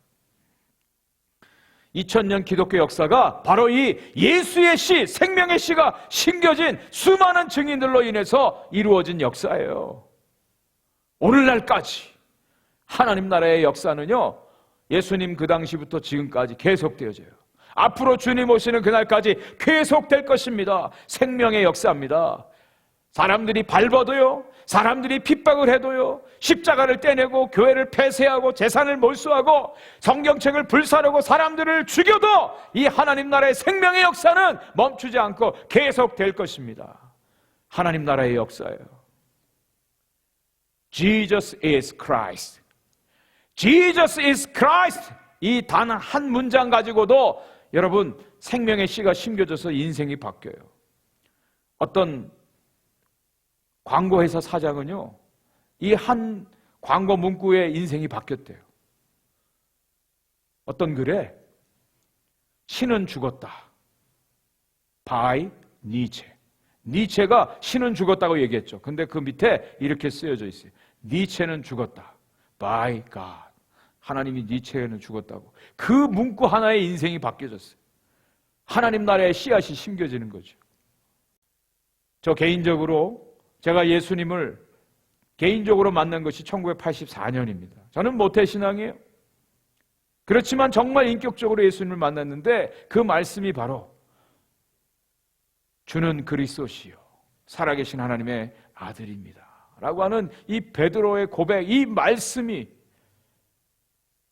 2000년 기독교 역사가 바로 이 예수의 씨, 생명의 씨가 심겨진 수많은 증인들로 인해서 이루어진 역사예요. 오늘날까지 하나님 나라의 역사는요, 예수님 그 당시부터 지금까지 계속되어져요. 앞으로 주님 오시는 그날까지 계속될 것입니다. 생명의 역사입니다. 사람들이 밟아도요, 사람들이 핍박을 해도요, 십자가를 떼내고 교회를 폐쇄하고 재산을 몰수하고 성경책을 불사르고 사람들을 죽여도 이 하나님 나라의 생명의 역사는 멈추지 않고 계속될 것입니다. 하나님 나라의 역사예요. Jesus is Christ. Jesus is Christ. 이 단 한 문장 가지고도 여러분 생명의 씨가 심겨져서 인생이 바뀌어요. 어떤 광고회사 사장은요, 이 한 광고 문구에 인생이 바뀌었대요. 어떤 글에 신은 죽었다. by 니체. 니체가 신은 죽었다고 얘기했죠. 근데 그 밑에 이렇게 쓰여져 있어요. 니체는 죽었다. by God. 하나님이 니체는 죽었다고. 그 문구 하나에 인생이 바뀌어졌어요. 하나님 나라의 씨앗이 심겨지는 거죠. 저 개인적으로 제가 예수님을 개인적으로 만난 것이 1984년입니다. 저는 모태신앙이에요. 그렇지만 정말 인격적으로 예수님을 만났는데 그 말씀이 바로 주는 그리스도시요 살아계신 하나님의 아들입니다 라고 하는 이 베드로의 고백, 이 말씀이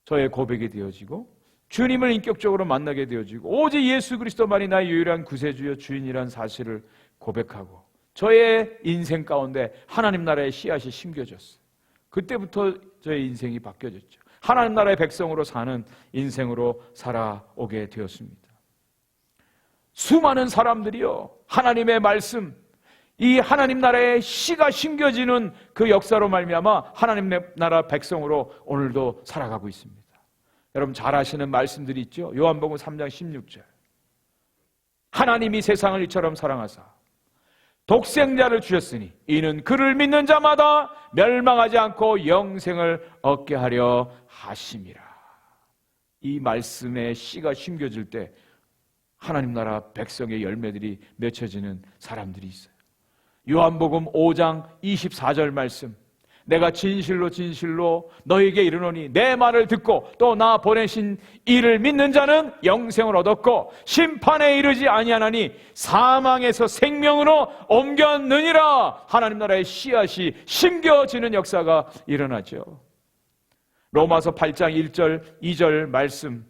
저의 고백이 되어지고 주님을 인격적으로 만나게 되어지고 오직 예수 그리스도만이 나의 유일한 구세주여 주인이라는 사실을 고백하고 저의 인생 가운데 하나님 나라의 씨앗이 심겨졌어요. 그때부터 저의 인생이 바뀌어졌죠. 하나님 나라의 백성으로 사는 인생으로 살아오게 되었습니다. 수많은 사람들이요, 하나님의 말씀, 이 하나님 나라의 씨가 심겨지는 그 역사로 말미암아 하나님 나라 백성으로 오늘도 살아가고 있습니다. 여러분 잘 아시는 말씀들이 있죠. 요한복음 3장 16절. 하나님이 세상을 이처럼 사랑하사 독생자를 주셨으니 이는 그를 믿는 자마다 멸망하지 않고 영생을 얻게 하려 하심이라. 이 말씀에 씨가 심겨질 때 하나님 나라 백성의 열매들이 맺혀지는 사람들이 있어요. 요한복음 5장 24절 말씀, 내가 진실로 진실로 너에게 이르노니 내 말을 듣고 또 나 보내신 이를 믿는 자는 영생을 얻었고 심판에 이르지 아니하나니 사망에서 생명으로 옮겼느니라. 하나님 나라의 씨앗이 심겨지는 역사가 일어나죠. 로마서 8장 1절 2절 말씀,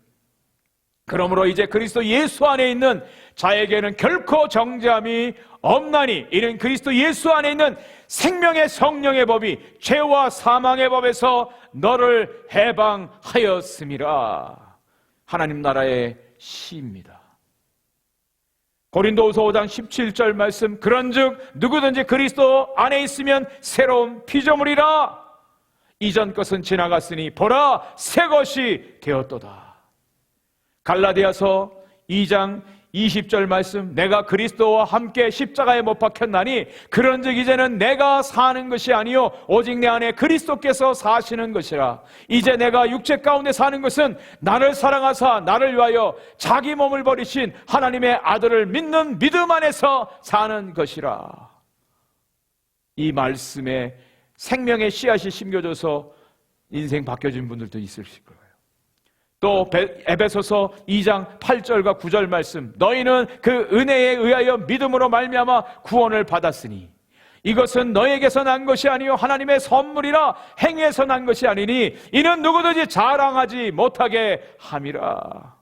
그러므로 이제 그리스도 예수 안에 있는 자에게는 결코 정죄함이 없나니 이는 그리스도 예수 안에 있는 생명의 성령의 법이 죄와 사망의 법에서 너를 해방하였음이라. 하나님 나라의 씨입니다. 고린도후서 5장 17절 말씀, 그런즉 누구든지 그리스도 안에 있으면 새로운 피조물이라. 이전 것은 지나갔으니 보라 새 것이 되었도다. 갈라디아서 2장 20절 말씀, 내가 그리스도와 함께 십자가에 못 박혔나니 그런즉 이제는 내가 사는 것이 아니요 오직 내 안에 그리스도께서 사시는 것이라. 이제 내가 육체 가운데 사는 것은 나를 사랑하사 나를 위하여 자기 몸을 버리신 하나님의 아들을 믿는 믿음 안에서 사는 것이라. 이 말씀에 생명의 씨앗이 심겨져서 인생 바뀌어진 분들도 있을 거예요. 또 에베소서 2장 8절과 9절 말씀, 너희는 그 은혜에 의하여 믿음으로 말미암아 구원을 받았으니 이것은 너에게서 난 것이 아니요 하나님의 선물이라. 행위에서 난 것이 아니니 이는 누구든지 자랑하지 못하게 함이라.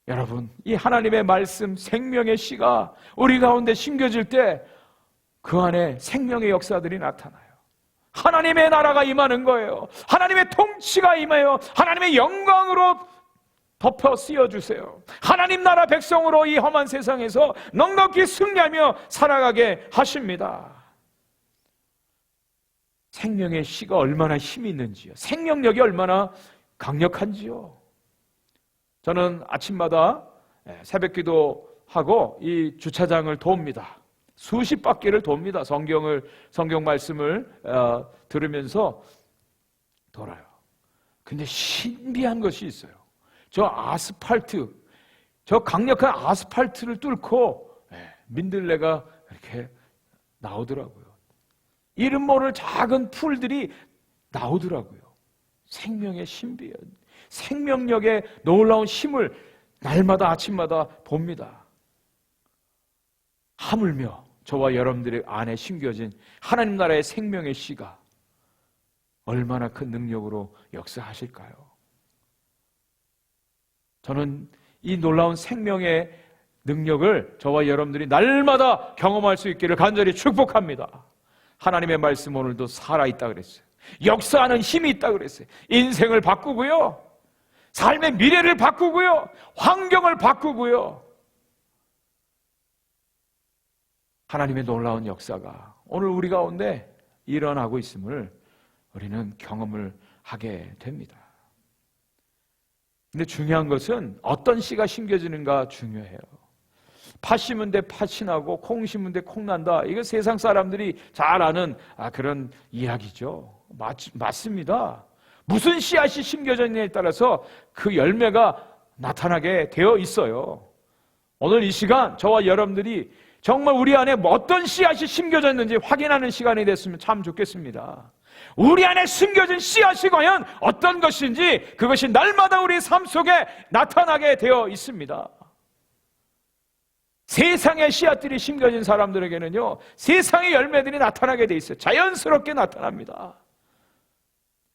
여러분, 이 하나님의 말씀 생명의 씨가 우리 가운데 심겨질 때 그 안에 생명의 역사들이 나타나요. 하나님의 나라가 임하는 거예요. 하나님의 통치가 임해요. 하나님의 영광으로 덮어 씌워주세요. 하나님 나라 백성으로 이 험한 세상에서 넉넉히 승리하며 살아가게 하십니다. 생명의 씨가 얼마나 힘이 있는지요. 생명력이 얼마나 강력한지요. 저는 아침마다 새벽기도하고 이 주차장을 돕니다. 수십 바퀴를 돕니다. 성경 말씀을 들으면서 돌아요. 근데 신비한 것이 있어요. 저 아스팔트, 저 강력한 아스팔트를 뚫고 민들레가 이렇게 나오더라고요. 이름 모를 작은 풀들이 나오더라고요. 생명의 신비한, 생명력의 놀라운 힘을 날마다 아침마다 봅니다. 하물며 저와 여러분들의 안에 심겨진 하나님 나라의 생명의 씨가 얼마나 큰 능력으로 역사하실까요? 저는 이 놀라운 생명의 능력을 저와 여러분들이 날마다 경험할 수 있기를 간절히 축복합니다. 하나님의 말씀 오늘도 살아있다 그랬어요. 역사하는 힘이 있다 그랬어요. 인생을 바꾸고요, 삶의 미래를 바꾸고요, 환경을 바꾸고요. 하나님의 놀라운 역사가 오늘 우리 가운데 일어나고 있음을 우리는 경험을 하게 됩니다. 근데 중요한 것은 어떤 씨가 심겨지는가 중요해요. 팥 심은 데 팥이 나고 콩 심은 데 콩 난다. 이거 세상 사람들이 잘 아는 그런 이야기죠. 맞습니다. 무슨 씨앗이 심겨졌느냐에 따라서 그 열매가 나타나게 되어 있어요. 오늘 이 시간 저와 여러분들이 정말 우리 안에 어떤 씨앗이 심겨졌는지 확인하는 시간이 됐으면 참 좋겠습니다. 우리 안에 심겨진 씨앗이 과연 어떤 것인지 그것이 날마다 우리 삶 속에 나타나게 되어 있습니다. 세상의 씨앗들이 심겨진 사람들에게는요, 세상의 열매들이 나타나게 돼 있어요. 자연스럽게 나타납니다.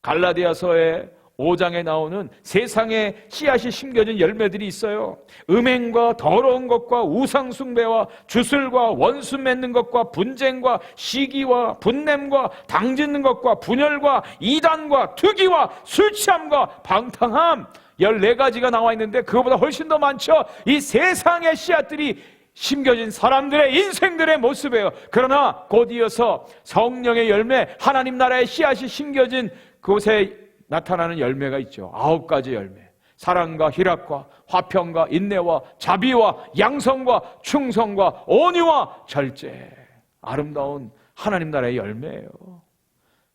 갈라디아서의 5장에 나오는 세상의 씨앗이 심겨진 열매들이 있어요. 음행과 더러운 것과 우상 숭배와 주술과 원수 맺는 것과 분쟁과 시기와 분냄과 당짓는 것과 분열과 이단과 투기와 술 취함과 방탕함, 14가지가 나와 있는데 그거보다 훨씬 더 많죠. 이 세상의 씨앗들이 심겨진 사람들의 인생들의 모습이에요. 그러나 곧 이어서 성령의 열매, 하나님 나라의 씨앗이 심겨진 그곳에 나타나는 열매가 있죠. 9가지 열매. 사랑과 희락과 화평과 인내와 자비와 양성과 충성과 온유와 절제. 아름다운 하나님 나라의 열매예요.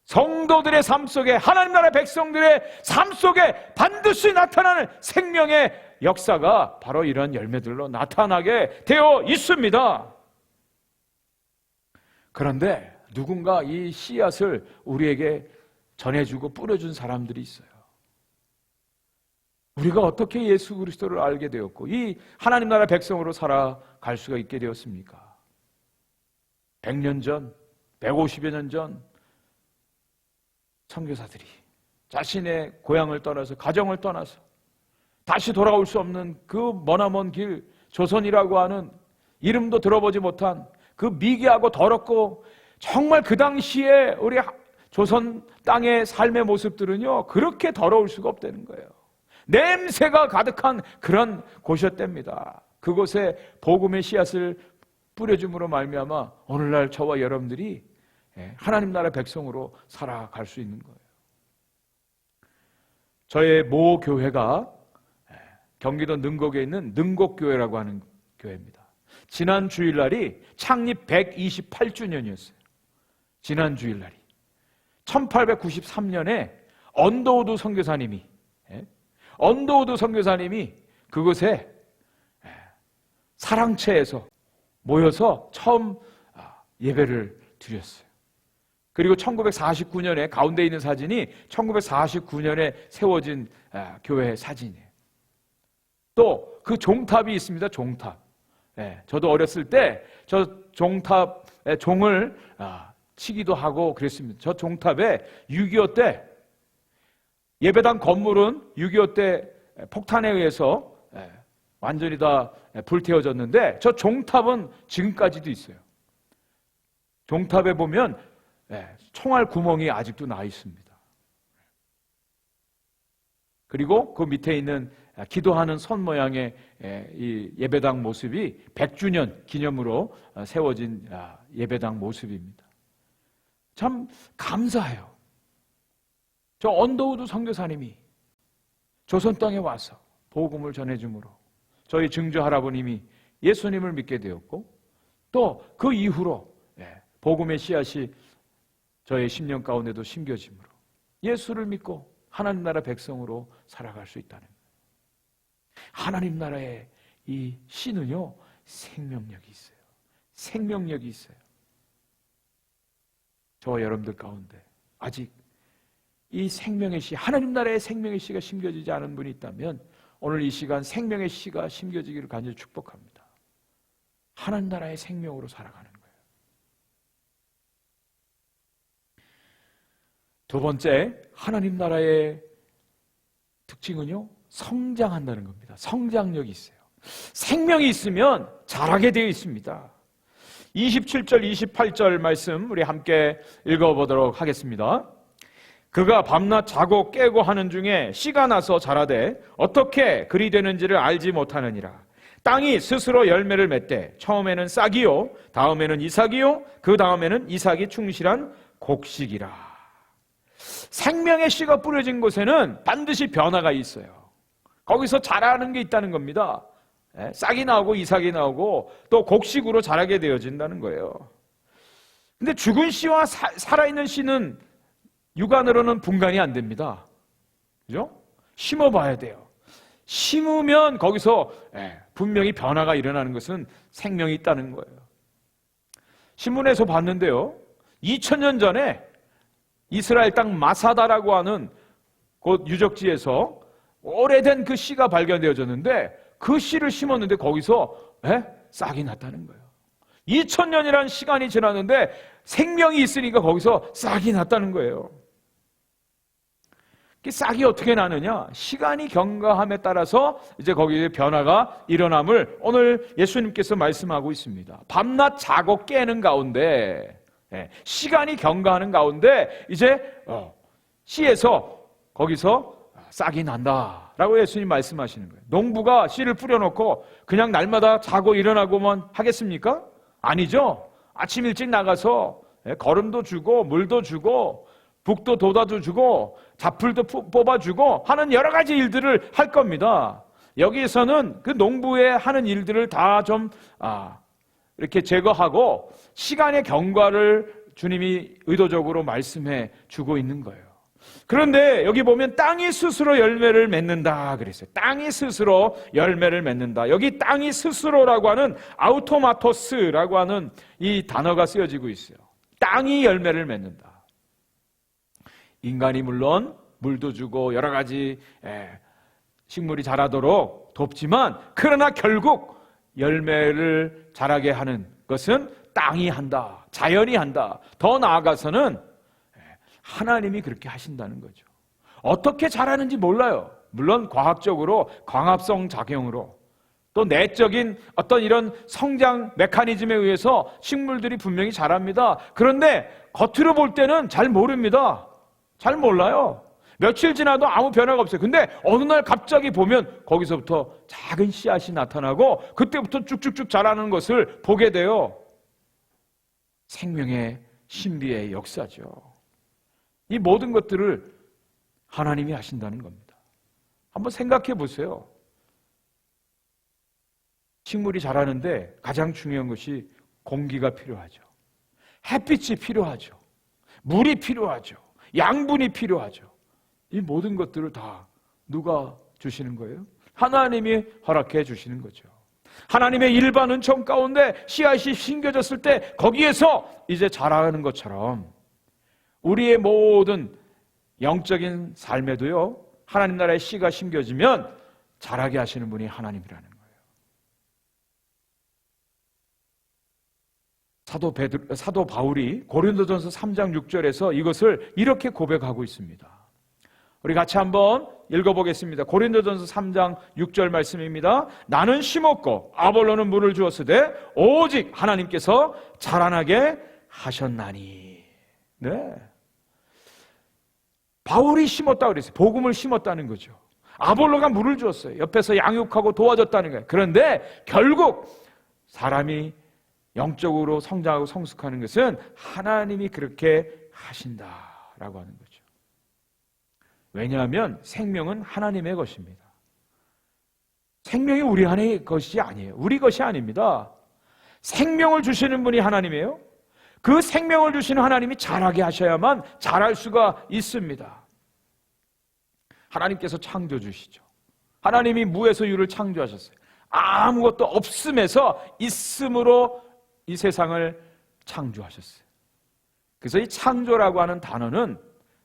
성도들의 삶 속에, 하나님 나라의 백성들의 삶 속에 반드시 나타나는 생명의 역사가 바로 이런 열매들로 나타나게 되어 있습니다. 그런데 누군가 이 씨앗을 우리에게 전해주고 뿌려준 사람들이 있어요. 우리가 어떻게 예수 그리스도를 알게 되었고 이 하나님 나라 백성으로 살아갈 수가 있게 되었습니까? 100년 전, 150여 년 전 선교사들이 자신의 고향을 떠나서, 가정을 떠나서 다시 돌아올 수 없는 그 머나먼 길, 조선이라고 하는 이름도 들어보지 못한 그 미개하고 더럽고 정말 그 당시에 우리 조선 땅의 삶의 모습들은요, 그렇게 더러울 수가 없다는 거예요. 냄새가 가득한 그런 곳이었답니다. 그곳에 복음의 씨앗을 뿌려줌으로 말미암아 오늘날 저와 여러분들이 하나님 나라 백성으로 살아갈 수 있는 거예요. 저의 모 교회가 경기도 능곡에 있는 능곡교회라고 하는 교회입니다. 지난 주일날이 창립 128주년이었어요. 지난 주일날이 1893년에 언더우드 선교사님이 그곳에 사랑채에서 모여서 처음 예배를 드렸어요. 그리고 1949년에 가운데 있는 사진이 1949년에 세워진 교회 사진이에요. 또 그 종탑이 있습니다. 종탑. 저도 어렸을 때 저 종탑에 종을 치기도 하고 그랬습니다. 저 종탑에 6.25 때 예배당 건물은 6.25 때 폭탄에 의해서 완전히 다 불태워졌는데 저 종탑은 지금까지도 있어요. 종탑에 보면 총알 구멍이 아직도 나 있습니다. 그리고 그 밑에 있는 기도하는 선 모양의 이 예배당 모습이 100주년 기념으로 세워진 예배당 모습입니다. 참 감사해요. 저 언더우드 선교사님이 조선 땅에 와서 복음을 전해줌으로 저희 증조 할아버님이 예수님을 믿게 되었고 또 그 이후로 복음의 씨앗이 저의 심령 가운데도 심겨짐으로 예수를 믿고 하나님 나라 백성으로 살아갈 수 있다는 거예요. 하나님 나라의 이 씨는요 생명력이 있어요. 생명력이 있어요. 저와 여러분들 가운데 아직 이 생명의 씨, 하나님 나라의 생명의 씨가 심겨지지 않은 분이 있다면 오늘 이 시간 생명의 씨가 심겨지기를 간절히 축복합니다. 하나님 나라의 생명으로 살아가는 거예요. 두 번째, 하나님 나라의 특징은요 성장한다는 겁니다. 성장력이 있어요. 생명이 있으면 자라게 되어 있습니다. 27절 28절 말씀 우리 함께 읽어보도록 하겠습니다. 그가 밤낮 자고 깨고 하는 중에 씨가 나서 자라되 어떻게 그리 되는지를 알지 못하느니라. 땅이 스스로 열매를 맺되 처음에는 싹이요 다음에는 이삭이요 그 다음에는 이삭이 충실한 곡식이라. 생명의 씨가 뿌려진 곳에는 반드시 변화가 있어요. 거기서 자라는 게 있다는 겁니다. 싹이 나오고 이삭이 나오고 또 곡식으로 자라게 되어진다는 거예요. 근데 죽은 씨와 살아있는 씨는 육안으로는 분간이 안 됩니다. 그죠? 심어봐야 돼요. 심으면 거기서 분명히 변화가 일어나는 것은 생명이 있다는 거예요. 신문에서 봤는데요. 2000년 전에 이스라엘 땅 마사다라고 하는 곳 유적지에서 오래된 그 씨가 발견되어졌는데 그 씨를 심었는데 거기서 싹이 났다는 거예요. 2000년이라는 시간이 지났는데 생명이 있으니까 거기서 싹이 났다는 거예요. 싹이 어떻게 나느냐? 시간이 경과함에 따라서 이제 거기에 변화가 일어남을 오늘 예수님께서 말씀하고 있습니다. 밤낮 자고 깨는 가운데 시간이 경과하는 가운데 이제 씨에서 거기서 싹이 난다라고 예수님 말씀하시는 거예요. 농부가 씨를 뿌려놓고 그냥 날마다 자고 일어나고만 하겠습니까? 아니죠. 아침 일찍 나가서 거름도 주고 물도 주고 북도 돋아도 주고 잡풀도 뽑아주고 하는 여러 가지 일들을 할 겁니다. 여기에서는 그 농부의 하는 일들을 다 좀 이렇게 제거하고 시간의 경과를 주님이 의도적으로 말씀해 주고 있는 거예요. 그런데 여기 보면 땅이 스스로 열매를 맺는다 그랬어요. 땅이 스스로 열매를 맺는다. 여기 땅이 스스로라고 하는 아우토마토스라고 하는 이 단어가 쓰여지고 있어요. 땅이 열매를 맺는다. 인간이 물론 물도 주고 여러 가지 식물이 자라도록 돕지만 그러나 결국 열매를 자라게 하는 것은 땅이 한다. 자연이 한다. 더 나아가서는 하나님이 그렇게 하신다는 거죠. 어떻게 자라는지 몰라요. 물론 과학적으로 광합성 작용으로 또 내적인 어떤 이런 성장 메커니즘에 의해서 식물들이 분명히 자랍니다. 그런데 겉으로 볼 때는 잘 모릅니다. 잘 몰라요. 며칠 지나도 아무 변화가 없어요. 근데 어느 날 갑자기 보면 거기서부터 작은 씨앗이 나타나고 그때부터 쭉쭉쭉 자라는 것을 보게 돼요. 생명의 신비의 역사죠. 이 모든 것들을 하나님이 하신다는 겁니다. 한번 생각해 보세요. 식물이 자라는데 가장 중요한 것이 공기가 필요하죠. 햇빛이 필요하죠. 물이 필요하죠. 양분이 필요하죠. 이 모든 것들을 다 누가 주시는 거예요? 하나님이 허락해 주시는 거죠. 하나님의 일반 은총 가운데 씨앗이 심겨졌을 때 거기에서 이제 자라는 것처럼 우리의 모든 영적인 삶에도요, 하나님 나라의 씨가 심겨지면 자라게 하시는 분이 하나님이라는 거예요. 사도 바울이 고린도전서 3장 6절에서 이것을 이렇게 고백하고 있습니다. 우리 같이 한번 읽어보겠습니다. 고린도전서 3장 6절 말씀입니다. 나는 심었고 아볼로는 물을 주었으되 오직 하나님께서 자라나게 하셨나니. 네. 바울이 심었다고 그랬어요. 복음을 심었다는 거죠. 아볼로가 물을 주었어요. 옆에서 양육하고 도와줬다는 거예요. 그런데 결국 사람이 영적으로 성장하고 성숙하는 것은 하나님이 그렇게 하신다라고 하는 거죠. 왜냐하면 생명은 하나님의 것입니다. 생명이 우리 안의 것이 아니에요. 우리 것이 아닙니다. 생명을 주시는 분이 하나님이에요. 그 생명을 주시는 하나님이 자라게 하셔야만 자랄 수가 있습니다. 하나님께서 창조주시죠. 하나님이 무에서 유를 창조하셨어요. 아무것도 없음에서 있음으로 이 세상을 창조하셨어요. 그래서 이 창조라고 하는 단어는,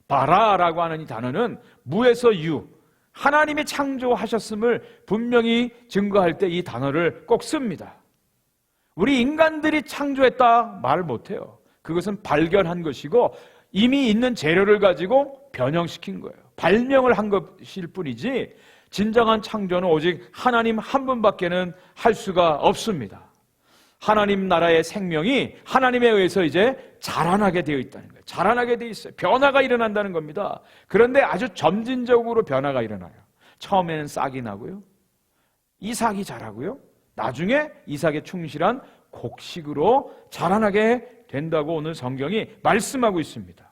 바라라고 하는 이 단어는 무에서 유, 하나님이 창조하셨음을 분명히 증거할 때 이 단어를 꼭 씁니다. 우리 인간들이 창조했다 말 못해요. 그것은 발견한 것이고 이미 있는 재료를 가지고 변형시킨 거예요. 발명을 한 것일 뿐이지 진정한 창조는 오직 하나님 한 분밖에는 할 수가 없습니다. 하나님 나라의 생명이 하나님에 의해서 이제 자라나게 되어 있다는 거예요. 자라나게 되어 있어요. 변화가 일어난다는 겁니다. 그런데 아주 점진적으로 변화가 일어나요. 처음에는 싹이 나고요, 이삭이 자라고요, 나중에 이삭에 충실한 곡식으로 자라나게 된다고 오늘 성경이 말씀하고 있습니다.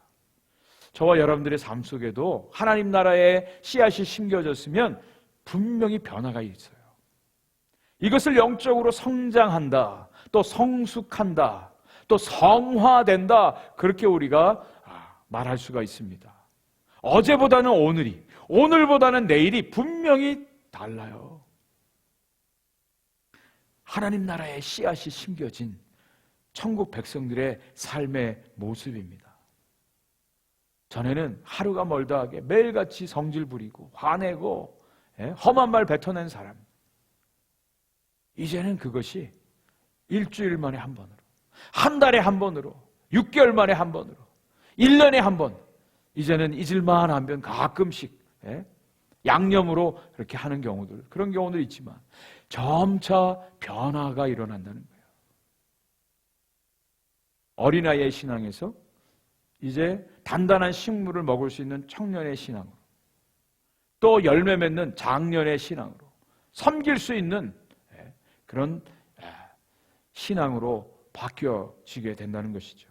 저와 여러분들의 삶 속에도 하나님 나라의 씨앗이 심겨졌으면 분명히 변화가 있어요. 이것을 영적으로 성장한다, 또 성숙한다, 또 성화된다, 그렇게 우리가 말할 수가 있습니다. 어제보다는 오늘이, 오늘보다는 내일이 분명히 달라요. 하나님 나라의 씨앗이 심겨진 천국 백성들의 삶의 모습입니다. 전에는 하루가 멀다 하게 매일같이 성질 부리고 화내고 험한 말 뱉어낸 사람, 이제는 그것이 일주일 만에 한 번으로, 한 달에 한 번으로, 6개월 만에 한 번으로, 1년에 한 번, 이제는 잊을만 하면 가끔씩 양념으로 그렇게 하는 경우들, 그런 경우도 있지만 점차 변화가 일어난다는 거예요. 어린아이의 신앙에서 이제 단단한 식물을 먹을 수 있는 청년의 신앙으로, 또 열매 맺는 장년의 신앙으로, 섬길 수 있는 그런 신앙으로 바뀌어지게 된다는 것이죠.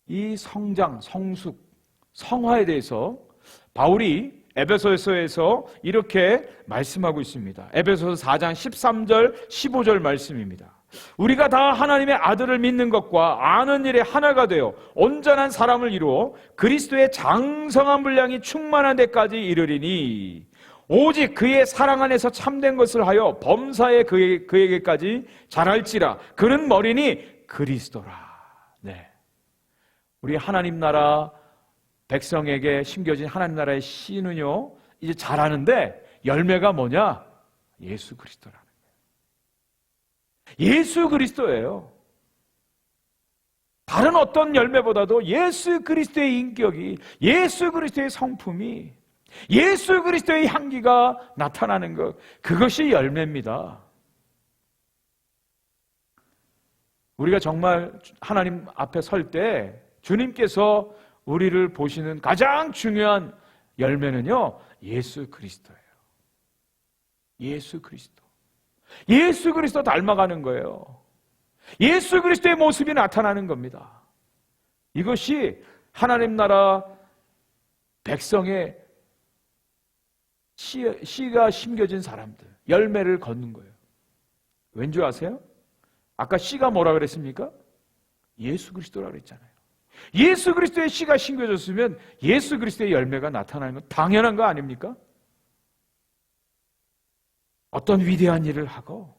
이 성장, 성숙, 성화에 대해서 바울이 에베소서에서 이렇게 말씀하고 있습니다. 에베소서 4장 13절 15절 말씀입니다. 우리가 다 하나님의 아들을 믿는 것과 아는 일에 하나가 되어 온전한 사람을 이루어 그리스도의 장성한 분량이 충만한 데까지 이르리니 오직 그의 사랑 안에서 참된 것을 하여 범사에 그에게까지 자랄지라. 그는 머리니 그리스도라. 네. 우리 하나님 나라 백성에게 심겨진 하나님 나라의 씨는요, 이제 자라는데 열매가 뭐냐? 예수 그리스도라는 거예요. 예수 그리스도예요. 다른 어떤 열매보다도 예수 그리스도의 인격이, 예수 그리스도의 성품이, 예수 그리스도의 향기가 나타나는 것, 그것이 열매입니다. 우리가 정말 하나님 앞에 설 때 주님께서 우리를 보시는 가장 중요한 열매는요, 예수 그리스도예요. 예수 그리스도. 예수 그리스도 닮아가는 거예요. 예수 그리스도의 모습이 나타나는 겁니다. 이것이 하나님 나라 백성의 씨가 심겨진 사람들, 열매를 걷는 거예요. 왠 줄 아세요? 아까 씨가 뭐라 그랬습니까? 예수 그리스도라 그랬잖아요. 예수 그리스도의 씨가 심겨졌으면 예수 그리스도의 열매가 나타나는 건 당연한 거 아닙니까? 어떤 위대한 일을 하고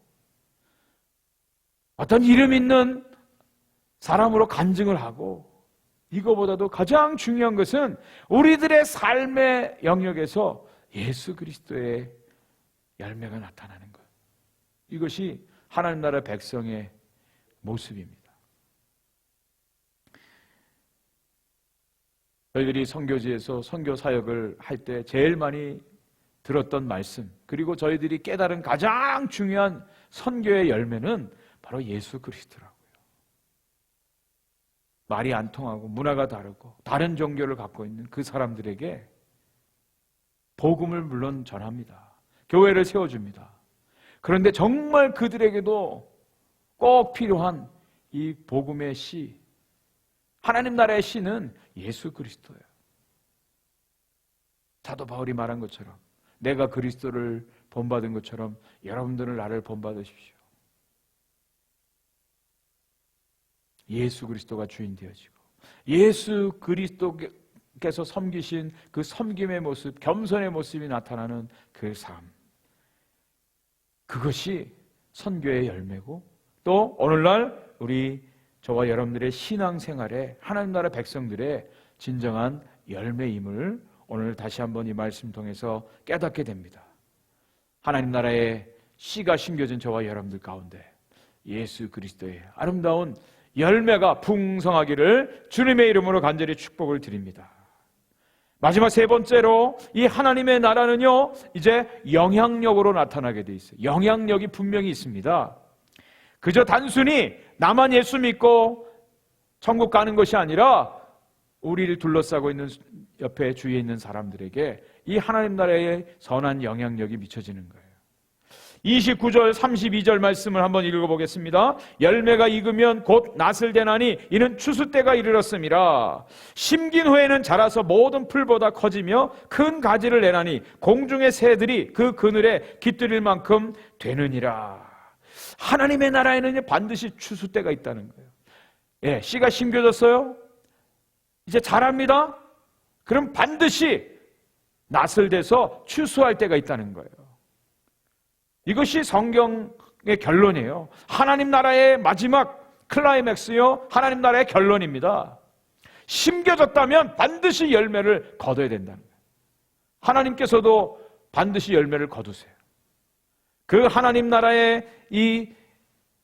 어떤 이름 있는 사람으로 간증을 하고, 이거보다도 가장 중요한 것은 우리들의 삶의 영역에서 예수 그리스도의 열매가 나타나는 것. 이것이 하나님 나라 백성의 모습입니다. 저희들이 선교지에서 선교 사역을 할 때 제일 많이 들었던 말씀, 그리고 저희들이 깨달은 가장 중요한 선교의 열매는 바로 예수 그리스도라고요. 말이 안 통하고 문화가 다르고 다른 종교를 갖고 있는 그 사람들에게 복음을 물론 전합니다. 교회를 세워줍니다. 그런데 정말 그들에게도 꼭 필요한 이 복음의 씨, 하나님 나라의 씨는 예수 그리스도예요. 사도 바울이 말한 것처럼 내가 그리스도를 본받은 것처럼 여러분들은 나를 본받으십시오. 예수 그리스도가 주인 되어지고 예수 그리스도께서 섬기신 그 섬김의 모습, 겸손의 모습이 나타나는 그 삶, 그것이 선교의 열매고, 또 오늘날 우리 저와 여러분들의 신앙생활에 하나님 나라 백성들의 진정한 열매임을 오늘 다시 한번 이 말씀 통해서 깨닫게 됩니다. 하나님 나라의 씨가 심겨진 저와 여러분들 가운데 예수 그리스도의 아름다운 열매가 풍성하기를 주님의 이름으로 간절히 축복을 드립니다. 마지막 세 번째로, 이 하나님의 나라는요 이제 영향력으로 나타나게 돼 있어요. 영향력이 분명히 있습니다. 그저 단순히 나만 예수 믿고 천국 가는 것이 아니라 우리를 둘러싸고 있는 옆에 주위에 있는 사람들에게 이 하나님 나라의 선한 영향력이 미쳐지는 거예요. 29절 32절 말씀을 한번 읽어보겠습니다. 열매가 익으면 곧 낫을 대나니 이는 추수 때가 이르렀음이라. 심긴 후에는 자라서 모든 풀보다 커지며 큰 가지를 내나니 공중의 새들이 그 그늘에 깃들일 만큼 되느니라. 하나님의 나라에는 반드시 추수 때가 있다는 거예요. 예, 씨가 심겨졌어요. 이제 자랍니다. 그럼 반드시 낫을 대서 추수할 때가 있다는 거예요. 이것이 성경의 결론이에요. 하나님 나라의 마지막 클라이맥스요, 하나님 나라의 결론입니다. 심겨졌다면 반드시 열매를 거둬야 된다는 거예요. 하나님께서도 반드시 열매를 거두세요. 그 하나님 나라의 이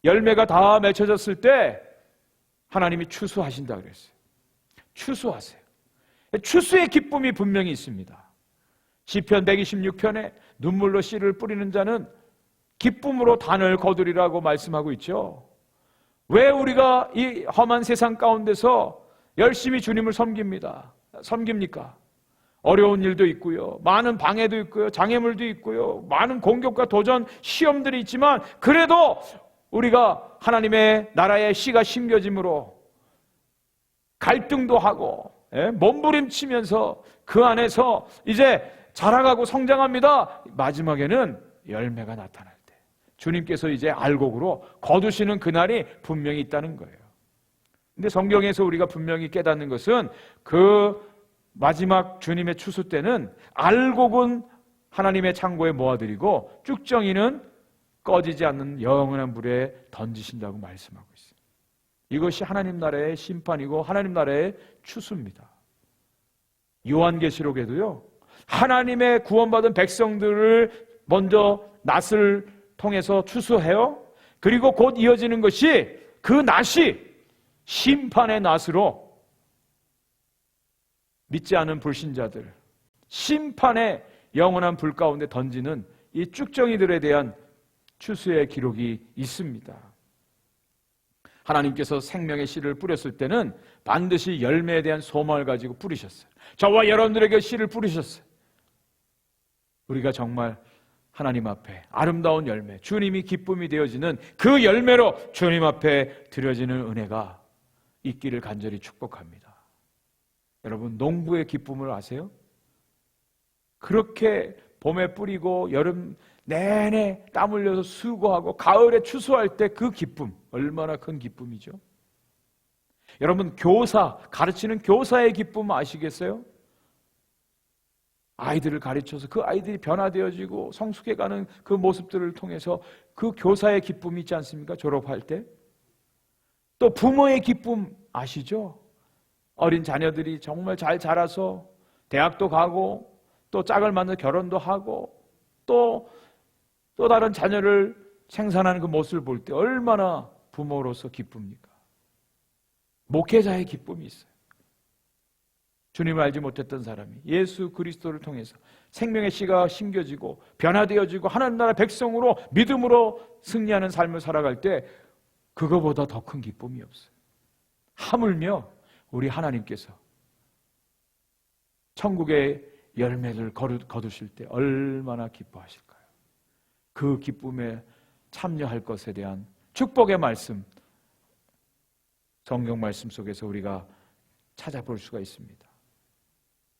열매가 다 맺혀졌을 때 하나님이 추수하신다 그랬어요. 추수하세요. 추수의 기쁨이 분명히 있습니다. 시편 126편에 눈물로 씨를 뿌리는 자는 기쁨으로 단을 거두리라고 말씀하고 있죠. 왜 우리가 이 험한 세상 가운데서 열심히 주님을 섬깁니까? 어려운 일도 있고요, 많은 방해도 있고요, 장애물도 있고요, 많은 공격과 도전, 시험들이 있지만 그래도 우리가 하나님의 나라의 씨가 심겨짐으로 갈등도 하고 몸부림치면서 그 안에서 이제 자라가고 성장합니다. 마지막에는 열매가 나타날 때 주님께서 이제 알곡으로 거두시는 그날이 분명히 있다는 거예요. 근데 성경에서 우리가 분명히 깨닫는 것은 그 마지막 주님의 추수 때는 알곡은 하나님의 창고에 모아드리고 쭉정이는 꺼지지 않는 영원한 불에 던지신다고 말씀하고 있어요. 이것이 하나님 나라의 심판이고 하나님 나라의 추수입니다. 요한계시록에도요, 하나님의 구원받은 백성들을 먼저 낫을 통해서 추수해요. 그리고 곧 이어지는 것이 그 낫이 심판의 낫으로 믿지 않은 불신자들, 심판의 영원한 불 가운데 던지는 이 쭉정이들에 대한 추수의 기록이 있습니다. 하나님께서 생명의 씨를 뿌렸을 때는 반드시 열매에 대한 소망을 가지고 뿌리셨어요. 저와 여러분들에게 씨를 뿌리셨어요. 우리가 정말 하나님 앞에 아름다운 열매, 주님이 기쁨이 되어지는 그 열매로 주님 앞에 드려지는 은혜가 있기를 간절히 축복합니다. 여러분, 농부의 기쁨을 아세요? 그렇게 봄에 뿌리고 여름 내내 땀 흘려서 수고하고 가을에 추수할 때 그 기쁨, 얼마나 큰 기쁨이죠. 여러분, 교사, 가르치는 교사의 기쁨 아시겠어요? 아이들을 가르쳐서 그 아이들이 변화되어지고 성숙해가는 그 모습들을 통해서 그 교사의 기쁨이 있지 않습니까? 졸업할 때. 또 부모의 기쁨 아시죠? 어린 자녀들이 정말 잘 자라서 대학도 가고 또 짝을 만나 결혼도 하고 또 다른 자녀를 생산하는 그 모습을 볼 때 얼마나 부모로서 기쁩니까? 목회자의 기쁨이 있어요. 주님을 알지 못했던 사람이 예수 그리스도를 통해서 생명의 씨가 심겨지고 변화되어지고 하나님 나라 백성으로 믿음으로 승리하는 삶을 살아갈 때 그거보다 더 큰 기쁨이 없어요. 하물며 우리 하나님께서 천국의 열매를 거두실 때 얼마나 기뻐하실까요? 그 기쁨에 참여할 것에 대한 축복의 말씀, 성경 말씀 속에서 우리가 찾아볼 수가 있습니다.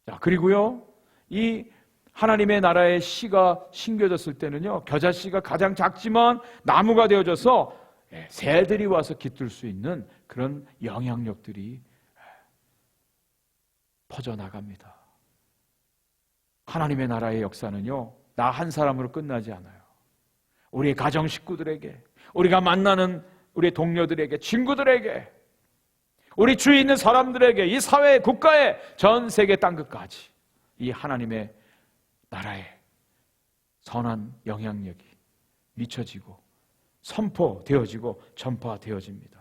자, 그리고요, 이 하나님의 나라의 씨가 심겨졌을 때는요, 겨자씨가 가장 작지만 나무가 되어져서 새들이 와서 깃들 수 있는 그런 영향력들이 퍼져나갑니다. 하나님의 나라의 역사는요, 나 한 사람으로 끝나지 않아요. 우리의 가정 식구들에게, 우리가 만나는 우리 동료들에게, 친구들에게, 우리 주위에 있는 사람들에게, 이 사회, 국가에, 전 세계 땅끝까지 이 하나님의 나라에 선한 영향력이 미쳐지고 선포되어지고 전파되어집니다.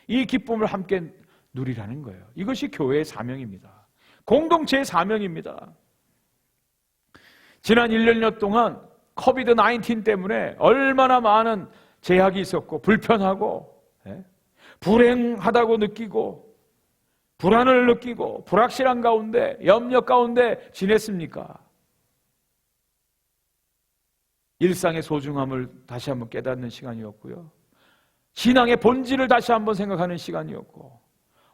이 기쁨을 함께 누리라는 거예요. 이것이 교회의 사명입니다. 공동체의 사명입니다. 지난 1년 동안 코비드-19 때문에 얼마나 많은 제약이 있었고 불편하고 불행하다고 느끼고 불안을 느끼고 불확실한 가운데 염려 가운데 지냈습니까? 일상의 소중함을 다시 한번 깨닫는 시간이었고요. 신앙의 본질을 다시 한번 생각하는 시간이었고,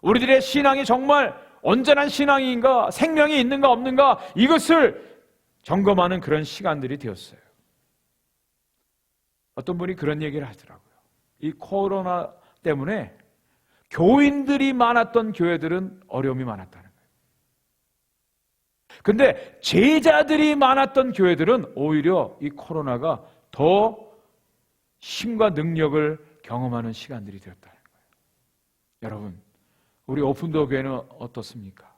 우리들의 신앙이 정말 온전한 신앙인가, 생명이 있는가 없는가, 이것을 점검하는 그런 시간들이 되었어요. 어떤 분이 그런 얘기를 하더라고요. 이 코로나 때문에 교인들이 많았던 교회들은 어려움이 많았다는 거예요. 근데 제자들이 많았던 교회들은 오히려 이 코로나가 더 힘과 능력을 경험하는 시간들이 되었다는 거예요. 여러분, 우리 오픈도어 교회는 어떻습니까?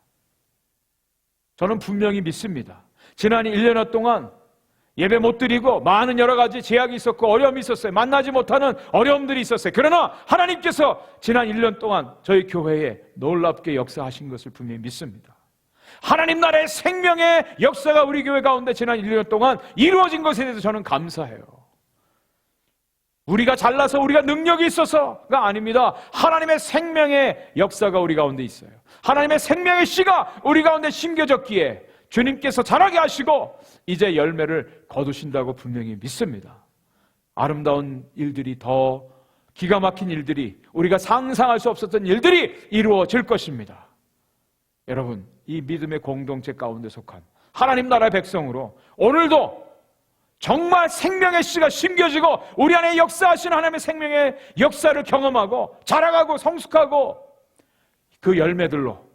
저는 분명히 믿습니다. 지난 1년 동안 예배 못 드리고 많은 여러 가지 제약이 있었고 어려움이 있었어요. 만나지 못하는 어려움들이 있었어요. 그러나 하나님께서 지난 1년 동안 저희 교회에 놀랍게 역사하신 것을 분명히 믿습니다. 하나님 나라의 생명의 역사가 우리 교회 가운데 지난 1년 동안 이루어진 것에 대해서 저는 감사해요. 우리가 잘나서 우리가 능력이 있어서가 아닙니다. 하나님의 생명의 역사가 우리 가운데 있어요. 하나님의 생명의 씨가 우리 가운데 심겨졌기에 주님께서 자라게 하시고 이제 열매를 거두신다고 분명히 믿습니다. 아름다운 일들이, 더 기가 막힌 일들이, 우리가 상상할 수 없었던 일들이 이루어질 것입니다. 여러분, 이 믿음의 공동체 가운데 속한 하나님 나라의 백성으로 오늘도 정말 생명의 씨가 심겨지고 우리 안에 역사하신 하나님의 생명의 역사를 경험하고 자라가고 성숙하고 그 열매들로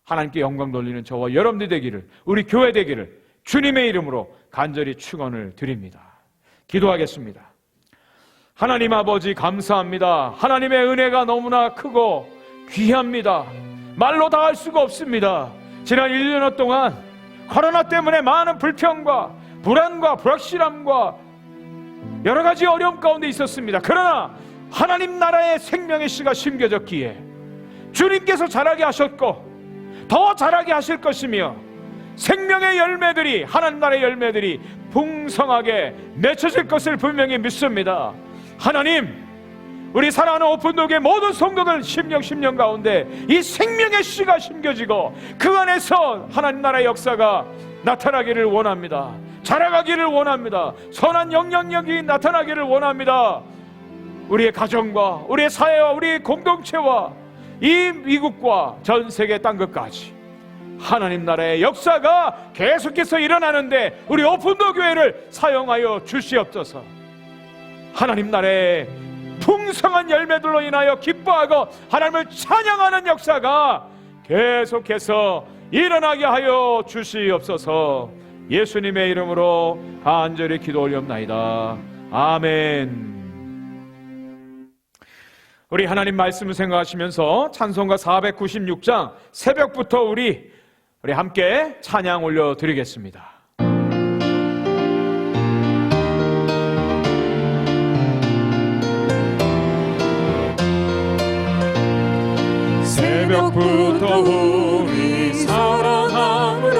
하나님께 영광 돌리는 저와 여러분들 되기를, 우리 교회 되기를 주님의 이름으로 간절히 축원을 드립니다. 기도하겠습니다. 하나님 아버지 감사합니다. 하나님의 은혜가 너무나 크고 귀합니다. 말로 다 할 수가 없습니다. 지난 1년 동안 코로나 때문에 많은 불평과 불안과 불확실함과 여러 가지 어려움 가운데 있었습니다. 그러나 하나님 나라의 생명의 씨가 심겨졌기에 주님께서 자라게 하셨고 더 자라게 하실 것이며 생명의 열매들이, 하나님 나라의 열매들이 풍성하게 맺혀질 것을 분명히 믿습니다. 하나님, 우리 사랑하는 오픈도교의 모든 성도들 심령 가운데 이 생명의 씨가 심겨지고 그 안에서 하나님 나라의 역사가 나타나기를 원합니다. 자라가기를 원합니다. 선한 영향력이 나타나기를 원합니다. 우리의 가정과 우리의 사회와 우리의 공동체와 이 미국과 전 세계 땅끝까지 하나님 나라의 역사가 계속해서 일어나는데 우리 오픈도 교회를 사용하여 주시옵소서. 하나님 나라의 풍성한 열매들로 인하여 기뻐하고 하나님을 찬양하는 역사가 계속해서 일어나게 하여 주시옵소서. 예수님의 이름으로 간절히 기도 올리옵나이다. 아멘. 우리 하나님 말씀을 생각하시면서 찬송가 496장 새벽부터 우리 함께 찬양 올려드리겠습니다. 새벽부터 우리 사랑함으로써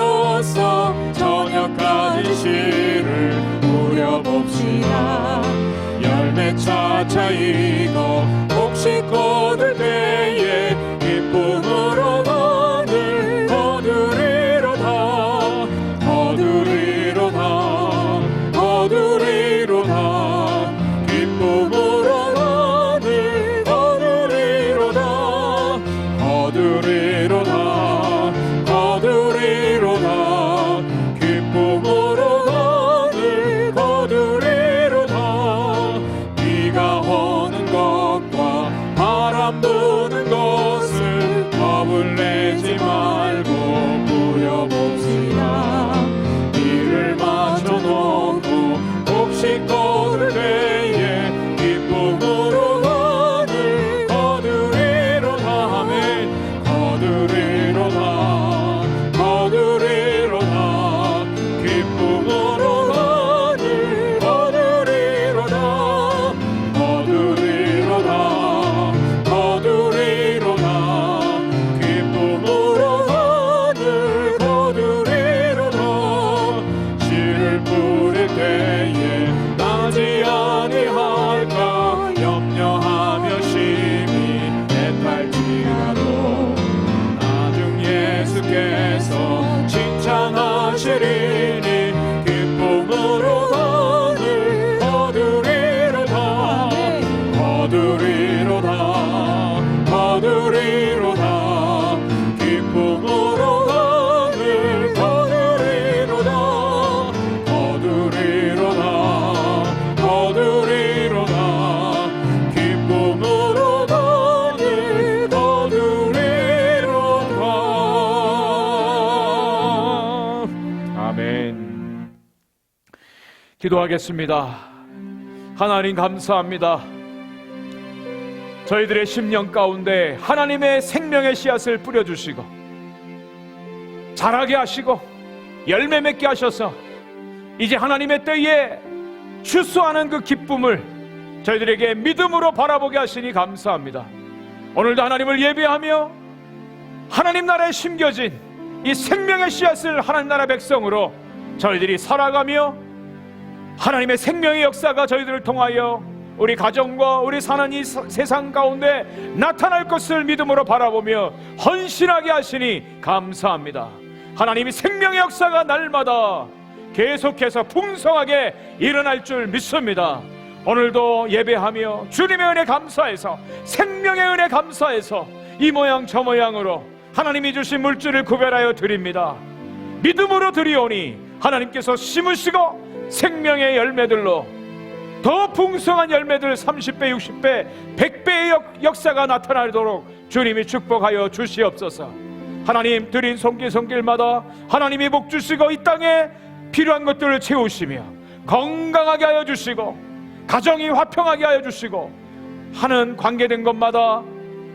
저녁까지 시를 우려봅시다. 열매 차차이고 혹시 거둘 때에 기쁨으로 너를 거두리로다. 거두리로다. 거두리로다. 기쁨으로 너를 거두리로다. 거두리로다. 거두리로다. 기쁨으로 너를 거두리로다. 비가 오는 것과 바람 부는 것을 겁을 내지 말고 부려봅시다. 이를 맞춰놓고 혹시 거둘 때에 기쁨으로 너를 거두리로다. 아멘. 거두리로다. 거두리로다. 기쁨으로 너를 거두리로다. 거두리로다. 거두리로다. 기쁨으로 너를 거두리로다. 씨를 뿌릴 때에 나지 아니할까 염려하며 심히 애탈지라도 나중 예수께서 칭찬하시리니 기쁨으로 너를 거두리로다. 거두리로다. 거두리로다. 기쁨으로 너를 거두리로다. 거두리로다. 거두리로다. 기쁨으로 너를 거두리로다. 아멘. 기도하겠습니다. 하나님 감사합니다. 저희들의 심령 가운데 하나님의 생명의 씨앗을 뿌려주시고 자라게 하시고 열매 맺게 하셔서 이제 하나님의 때에 추수하는 그 기쁨을 저희들에게 믿음으로 바라보게 하시니 감사합니다. 오늘도 하나님을 예배하며 하나님 나라에 심겨진 이 생명의 씨앗을 하나님 나라 백성으로 저희들이 살아가며 하나님의 생명의 역사가 저희들을 통하여 우리 가정과 우리 사는 이 세상 가운데 나타날 것을 믿음으로 바라보며 헌신하게 하시니 감사합니다. 하나님이 생명의 역사가 날마다 계속해서 풍성하게 일어날 줄 믿습니다. 오늘도 예배하며 주님의 은혜 감사해서 생명의 은혜 감사해서 이 모양 저 모양으로 하나님이 주신 물질을 구별하여 드립니다. 믿음으로 드리오니 하나님께서 심으시고 생명의 열매들로 더 풍성한 열매들 30배, 60배, 100배의 역사가 나타나도록 주님이 축복하여 주시옵소서. 하나님 드린 손길마다 하나님이 복 주시고 이 땅에 필요한 것들을 채우시며 건강하게 하여 주시고 가정이 화평하게 하여 주시고 하는 관계된 것마다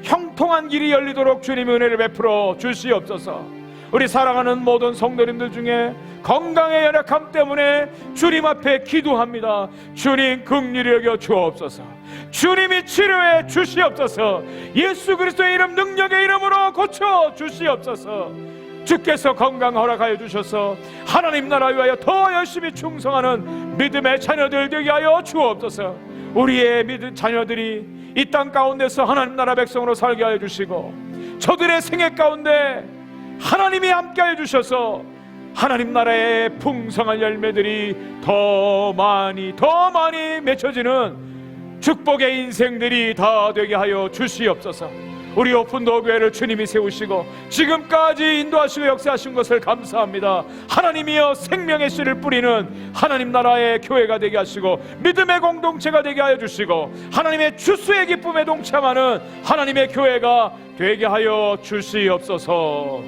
형통한 길이 열리도록 주님의 은혜를 베풀어 주시옵소서. 우리 사랑하는 모든 성도님들 중에 건강의 연약함 때문에 주님 앞에 기도합니다. 주님 긍휼히 여겨 주옵소서. 주님이 치료해 주시옵소서. 예수 그리스도의 이름 능력의 이름으로 고쳐 주시옵소서. 주께서 건강 허락하여 주셔서 하나님 나라 위하여 더 열심히 충성하는 믿음의 자녀들 되게 하여 주옵소서. 우리의 믿음 자녀들이 이 땅 가운데서 하나님 나라 백성으로 살게 하여 주시고 저들의 생애 가운데 하나님이 함께하여 주셔서 하나님 나라의 풍성한 열매들이 더 많이 맺혀지는 축복의 인생들이 다 되게 하여 주시옵소서. 우리 오픈도어 교회를 주님이 세우시고 지금까지 인도하시고 역사하신 것을 감사합니다. 하나님이여 생명의 씨를 뿌리는 하나님 나라의 교회가 되게 하시고 믿음의 공동체가 되게 하여 주시고 하나님의 추수의 기쁨에 동참하는 하나님의 교회가 되게 하여 주시옵소서.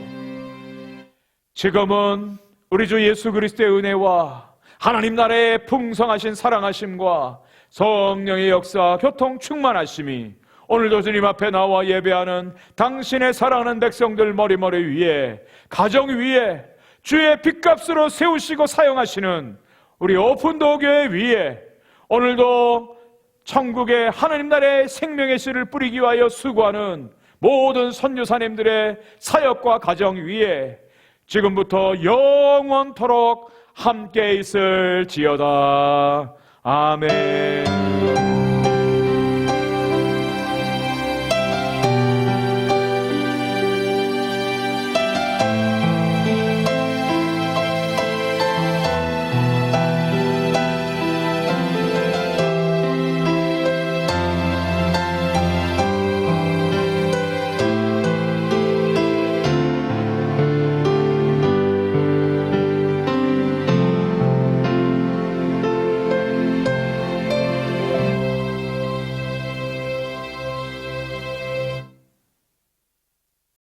지금은 우리 주 예수 그리스도의 은혜와 하나님 나라의 풍성하신 사랑하심과 성령의 역사 교통 충만하심이 오늘도 주님 앞에 나와 예배하는 당신의 사랑하는 백성들 머리머리 위에, 가정 위에 주의 핏값으로 세우시고 사용하시는 우리 오픈도어 교회 위에 오늘도 천국의 하나님 나라의 생명의 씨를 뿌리기 위하여 수고하는 모든 선교사님들의 사역과 가정 위에 지금부터 영원토록 함께 있을지어다. 아멘.